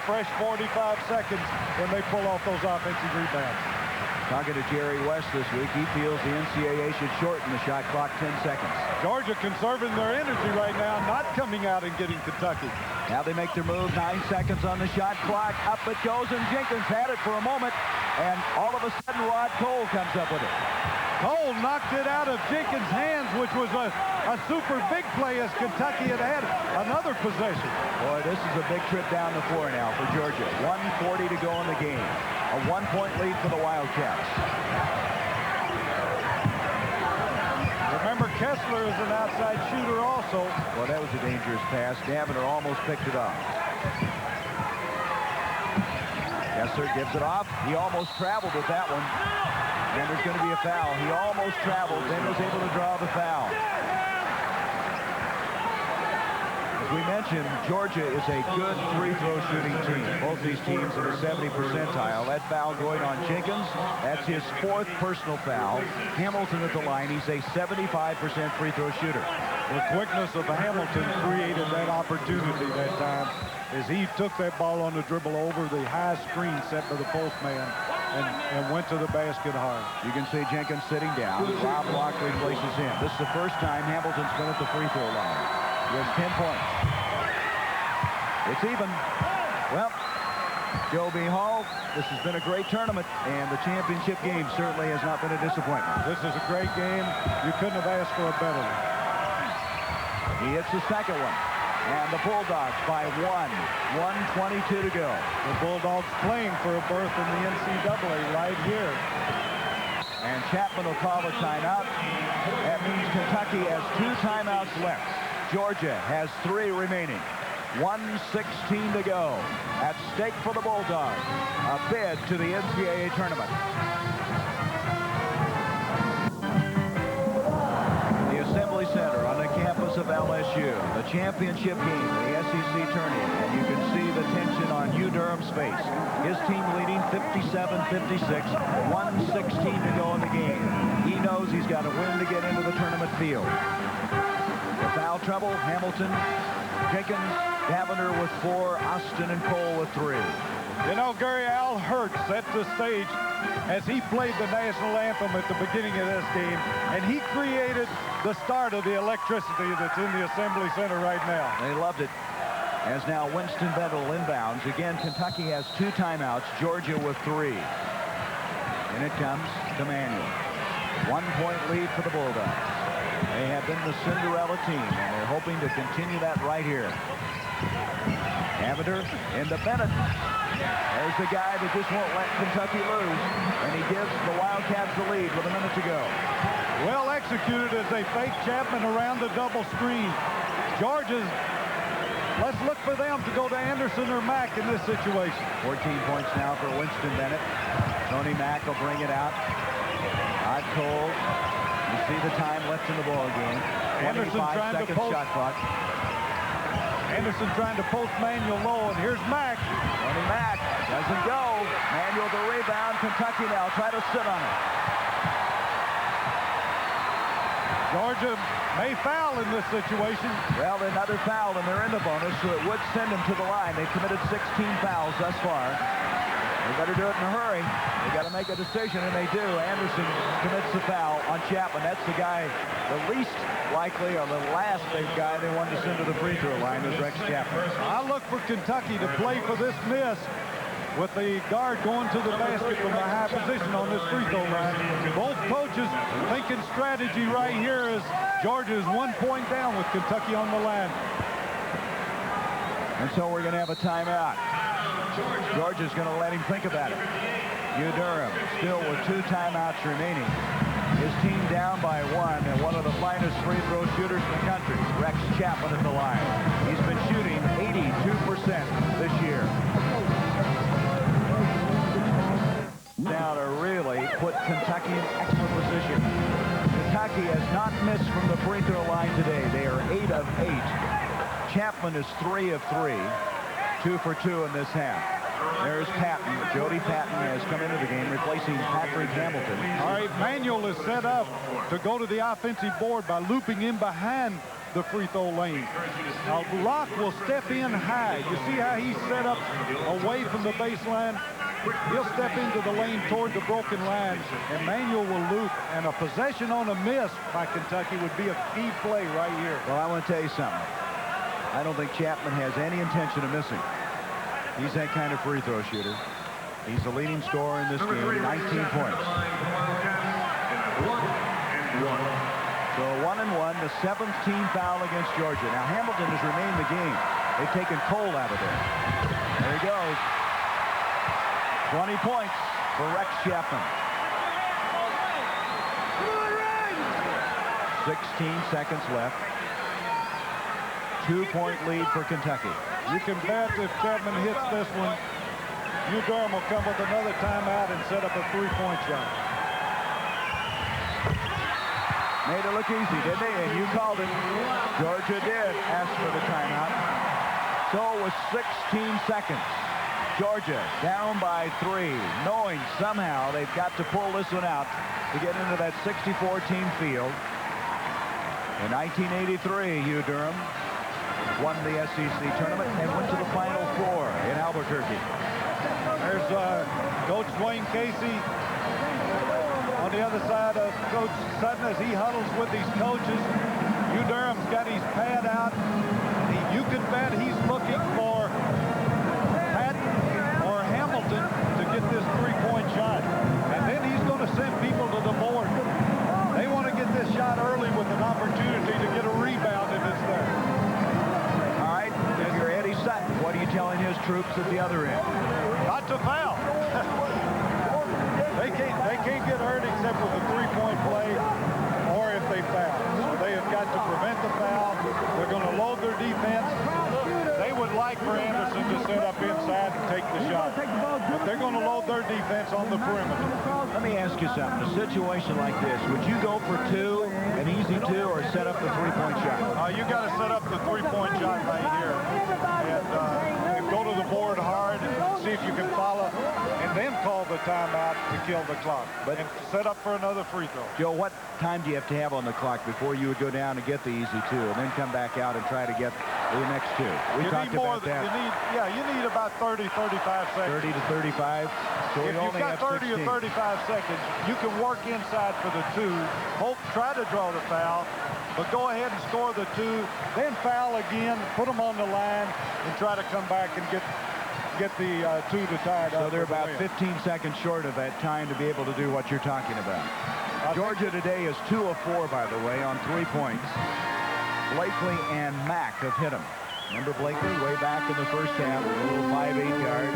fresh 45 seconds when they pull off those offensive rebounds. Talking to Jerry West this week, he feels the NCAA should shorten the shot clock 10 seconds. Georgia conserving their energy right now, not coming out and getting Kentucky. Now they make their move. 9 seconds on the shot clock. Up it goes, and Jenkins had it for a moment. And all of a sudden, Rod Cole comes up with it. Cole knocked it out of Jenkins' hands, which was a super big play as Kentucky had another possession. Boy, this is a big trip down the floor now for Georgia. 1:40 to go in the game. A 1-point lead for the Wildcats. Remember, Kessler is an outside shooter also. Well, that was a dangerous pass. Daviner almost picked it off. Kessler gives it off. He almost traveled with that one. And there's going to be a foul. He almost traveled, then was able to draw the foul. As we mentioned, Georgia is a good free throw shooting team. Both these teams in the 70 percentile. That foul going on Jenkins, that's his 4th personal foul. Hamilton at the line, he's a 75% free throw shooter. The quickness of Hamilton created that opportunity that time as he took that ball on the dribble over the high screen set by the postman and went to the basket hard. You can see Jenkins sitting down. Rob Block replaces him. This is the first time Hamilton's been at the free throw line. He has 10 points. It's even. Well, Joe B. Hall, this has been a great tournament, and the championship game certainly has not been a disappointment. This is a great game. You couldn't have asked for a better one. He hits the second one. And the Bulldogs by 1. 1:22 to go. The Bulldogs playing for a berth in the NCAA right here. And Chapman will call a timeout. That means Kentucky has 2 timeouts left. Georgia has 3 remaining. 1:16 to go. At stake for the Bulldogs. A bid to the NCAA tournament. The Assembly Center on the campus of LSU. The championship game, the SEC tournament. And you can see the tension on U Durham's face. His team leading 57-56. 1:16 to go in the game. He knows he's got to win to get into the tournament field. The foul trouble, Hamilton, Jenkins, Daviner with 4, Austin and Cole with 3. You know, Gary, Al Hurt set the stage as he played the national anthem at the beginning of this game, and he created the start of the electricity that's in the Assembly Center right now. They loved it. As now Winston Bendel inbounds. Again, Kentucky has 2 timeouts, Georgia with 3. And it comes to Manuel. 1-point lead for the Bulldogs. They have been the Cinderella team, and they're hoping to continue that right here. Davender into Bennett. There's the guy that just won't let Kentucky lose, and he gives the Wildcats the lead with a minute to go. Well executed as they fake Chapman around the double screen. Georgia's, let's look for them to go to Anderson or Mack in this situation. 14 points now for Winston Bennett. Tony Mack will bring it out. Hot Cole. You see the time left in the ball game. Anderson trying to post. Shot clock. Anderson trying to post Manuel low, and here's Mack. Tony Mack doesn't go. Manuel the rebound. Kentucky now try to sit on it. Georgia may foul in this situation. Well, another foul, and they're in the bonus, so it would send them to the line. They've committed 16 fouls thus far. They better do it in a hurry. They got to make a decision, and they do. Anderson commits the foul on Chapman. That's the guy, the least likely, or the last big guy they wanted to send to the free throw line is Rex Chapman. I look for Kentucky to play for this miss with the guard going to the basket from a high position on this free throw line. Both coaches thinking strategy right here as Georgia is 1 point down with Kentucky on the line. And so we're going to have a timeout. Georgia's going to let him think about it. U Durham still with 2 timeouts remaining. His team down by 1, and one of the finest free throw shooters in the country, Rex Chapman at the line. He's been shooting 82% this year. Kentucky in excellent position. Kentucky has not missed from the free throw line today. They are 8 of 8. Chapman is 3 of 3. 2 for 2 in this half. There's Patton. Jody Patton has come into the game, replacing Patrick Hamilton. All right, Manuel is set up to go to the offensive board by looping in behind the free throw lane. Now, Locke will step in high. You see how he's set up away from the baseline? He'll step into the lane toward the broken line, and Manuel will loop, and a possession on a miss by Kentucky would be a key play right here. Well, I want to tell you something. I don't think Chapman has any intention of missing. He's that kind of free throw shooter. He's the leading scorer in this game, 19 points. So 1-1, the 7th team foul against Georgia. Now Hamilton has remained in the game. They've taken Cole out of there. There he goes. 20 points for Rex Chapman. 16 seconds left. 2-point lead for Kentucky. You can bet if Chapman hits this one, Durham will come with another timeout and set up a three-point shot. Made it look easy, didn't they? And you called it. Georgia did ask for the timeout. So it was 16 seconds. Georgia down by 3, knowing somehow they've got to pull this one out to get into that 64-team field. In 1983, Hugh Durham won the SEC tournament and went to the Final Four in Albuquerque. There's Coach Dwayne Casey on the other side of Coach Sutton as he huddles with these coaches. Hugh Durham's got his pad out. You can bet he's looking for Patton or Hamilton to get this three-point shot. And then he's going to send people to the board. They want to get this shot early with an opportunity to get a rebound if it's there. All right, if you're Eddie Sutton, what are you telling his troops at the other end? Not to foul. They can't get hurt except with a three-point play or if they foul. So they have got to prevent the foul. They're going to load their defense. They would like for Anderson to set up inside and take the shot. But they're going to load their defense on the perimeter. Let me ask you something. A situation like this, would you go for 2, an easy 2, or set up the three-point shot? You got to set up the three-point shot right here. And go to the board hard, see if you can follow, and then call the timeout to kill the clock. And set up for another free throw. Joe, what time do you have to have on the clock before you would go down and get the easy 2 and then come back out and try to get the next 2? We talked about that. You need about 30, 35 seconds. 30 to 35. So if you've got 30 or 35 seconds, you can work inside for the 2. Try to draw the foul, but go ahead and score the 2. Then foul again, put them on the line, and try to come back and get the 2 to tie it up. So they're about 15 seconds short of that time to be able to do what you're talking about. Georgia today is 2 of 4, by the way, on 3 points. Blakely and Mack have hit them. Remember Blakely way back in the first half, a little 5'8" guard.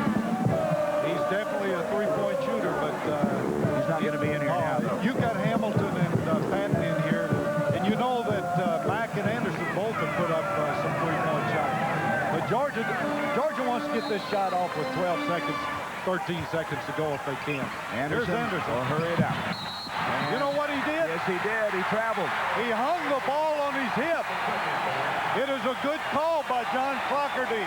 He's definitely a three-point shooter, but he's not going to be in here now, though. You've got Hamilton and Patton in here, and you know that Mack and Anderson both have put up some three-point shots. But Georgia wants to get this shot off with 12 seconds, 13 seconds to go if they can. Anderson. Here's Anderson. Well, hurry it up. You know what he did? Yes, he did. He traveled. He hung the ball on his hip. It is a good call by John Clockerty.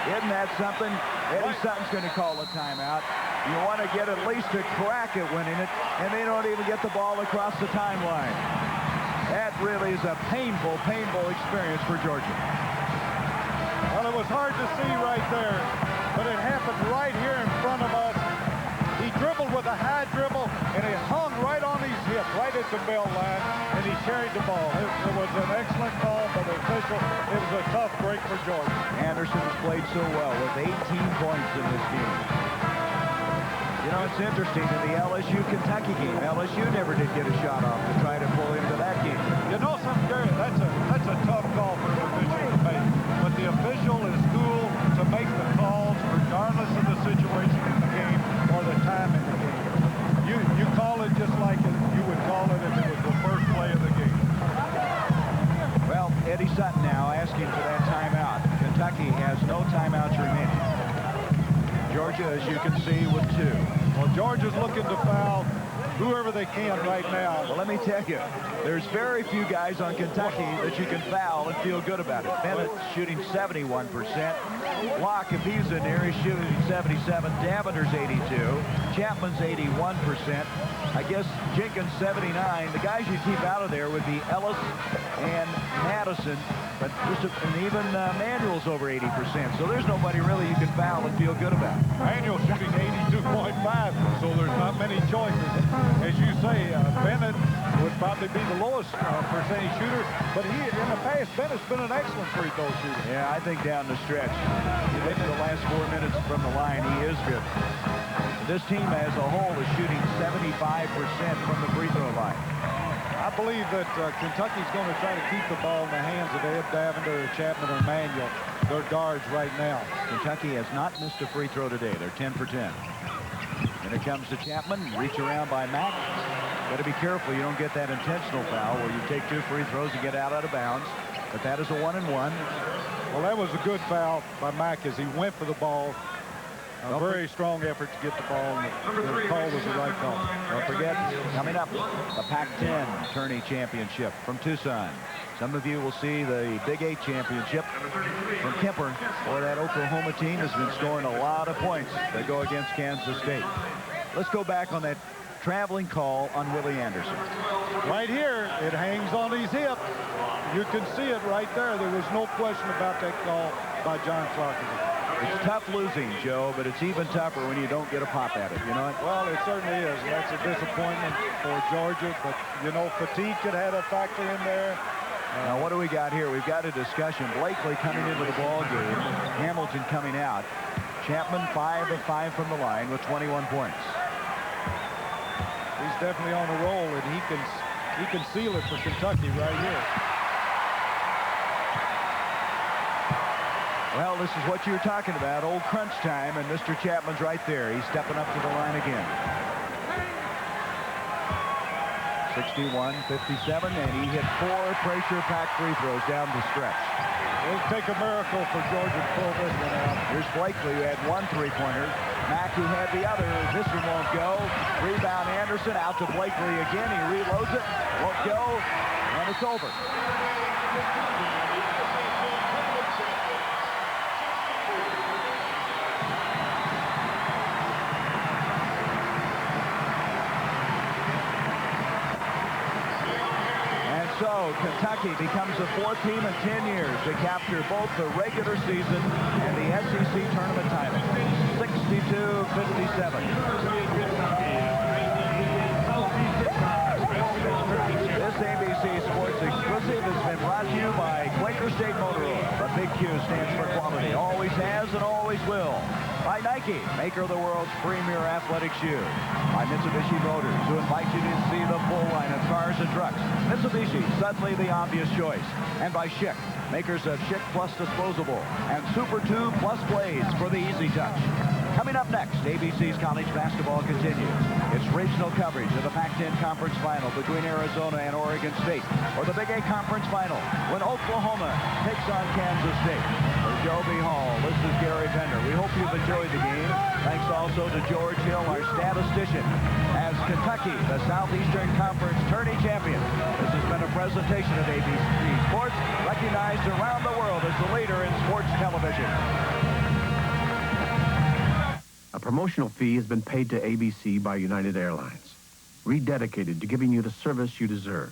Isn't that something? Eddie Sutton's going to call a timeout. You want to get at least a crack at winning it, and they don't even get the ball across the timeline. That really is a painful, painful experience for Georgia. Well, it was hard to see right there, but it happened right here in front of us. He dribbled with a high dribble, and it hung right on his hip, right at the bell line, and he carried the ball. It was an excellent call by the official. It was a tough break for Georgia. Anderson's played so well with 18 points in this game. You know, it's interesting in the LSU-Kentucky game. LSU never did get a shot off to try to pull into that game. You know something, Gary? That's a tough call for an official to make. But the official is cool to make the calls regardless of the situation in the game or the time in the game. You call it just like you would call it if it was the first play of the game. Well, Eddie Sutton now asking for that timeout. Kentucky has no timeouts remaining. Georgia, as you can see, with 2. Well, Georgia's looking to foul whoever they can right now. Well, let me tell you, there's very few guys on Kentucky that you can foul and feel good about it. Bennett's shooting 71%. Locke, if he's in there, he's shooting 77. Davender's 82. Chapman's 81%. I guess Jenkins 79. The guys you keep out of there would be Ellis and Madison, but and even Manuel's over 80%. So there's nobody really you can foul and feel good about. Manuel shooting 82.5, so there's not many choices. As you say, Bennett would probably be the lowest percentage shooter, but in the past, Bennett's been an excellent free throw shooter. Yeah, I think down the stretch, you look at the last 4 minutes from the line, he is good. This team as a whole is shooting 75% from the free throw line. I believe that Kentucky's going to try to keep the ball in the hands of Ed Davender, or Chapman, or Manuel, their guards right now. Kentucky has not missed a free throw today. They're 10 for 10. And it comes to Chapman, reach around by Mack. Got to be careful you don't get that intentional foul where you take 2 free throws and get out of bounds. But that is a 1-and-1. Well, that was a good foul by Mack as he went for the ball. A very strong effort to get the ball, and the call was the right call. Don't forget, coming up, the Pac-10 Tourney Championship from Tucson. Some of you will see the Big 8 Championship from Kemper, or that Oklahoma team has been scoring a lot of points that go against Kansas State. Let's go back on that traveling call on Willie Anderson. Right here, it hangs on his hip. You can see it right there. There was no question about that call by John Clark. It's tough losing, Joe, but it's even tougher when you don't get a pop at it, you know? Well, it certainly is. That's a disappointment for Georgia, but, you know, fatigue could have a factor in there. Now, what do we got here? We've got a discussion. Blakely coming into the ball game. Hamilton coming out. Chapman 5 of 5 from the line with 21 points. He's definitely on a roll, and he can seal it for Kentucky right here. Well, this is what you're talking about, old crunch time, and Mr. Chapman's right there. He's stepping up to the line again. 61-57, and he hit 4 pressure-packed free throws down the stretch. It'll take a miracle for Georgia to pull this one out. Here's Blakely, who had 1 3-pointer. Mack, who had the other. This one won't go. Rebound Anderson, out to Blakely again. He reloads it, won't go, and it's over. So Kentucky becomes the 4th team in 10 years to capture both the regular season and the SEC tournament title. 62-57. This ABC Sports exclusive has been brought to you by Quaker State Motor Oil. The big Q stands for quality. Always has and always will. By Nike, maker of the world's premier athletic shoe. By Mitsubishi Motors, who invite you to see the full line of cars and trucks. Mitsubishi, suddenly the obvious choice. And by Schick, makers of Schick Plus Disposable and Super 2 Plus Blades for the easy touch. Coming up next, ABC's college basketball continues. It's regional coverage of the Pac-10 Conference Final between Arizona and Oregon State, or the Big 8 Conference Final when Oklahoma takes on Kansas State. For Joe B. Hall, this is Gary Bender. We hope you've enjoyed the game. Thanks also to George Hill, our statistician, as Kentucky, the Southeastern Conference tourney champion. This has been a presentation of ABC Sports, recognized around the world as the leader in sports television. A promotional fee has been paid to ABC by United Airlines, rededicated to giving you the service you deserve.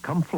Come fly.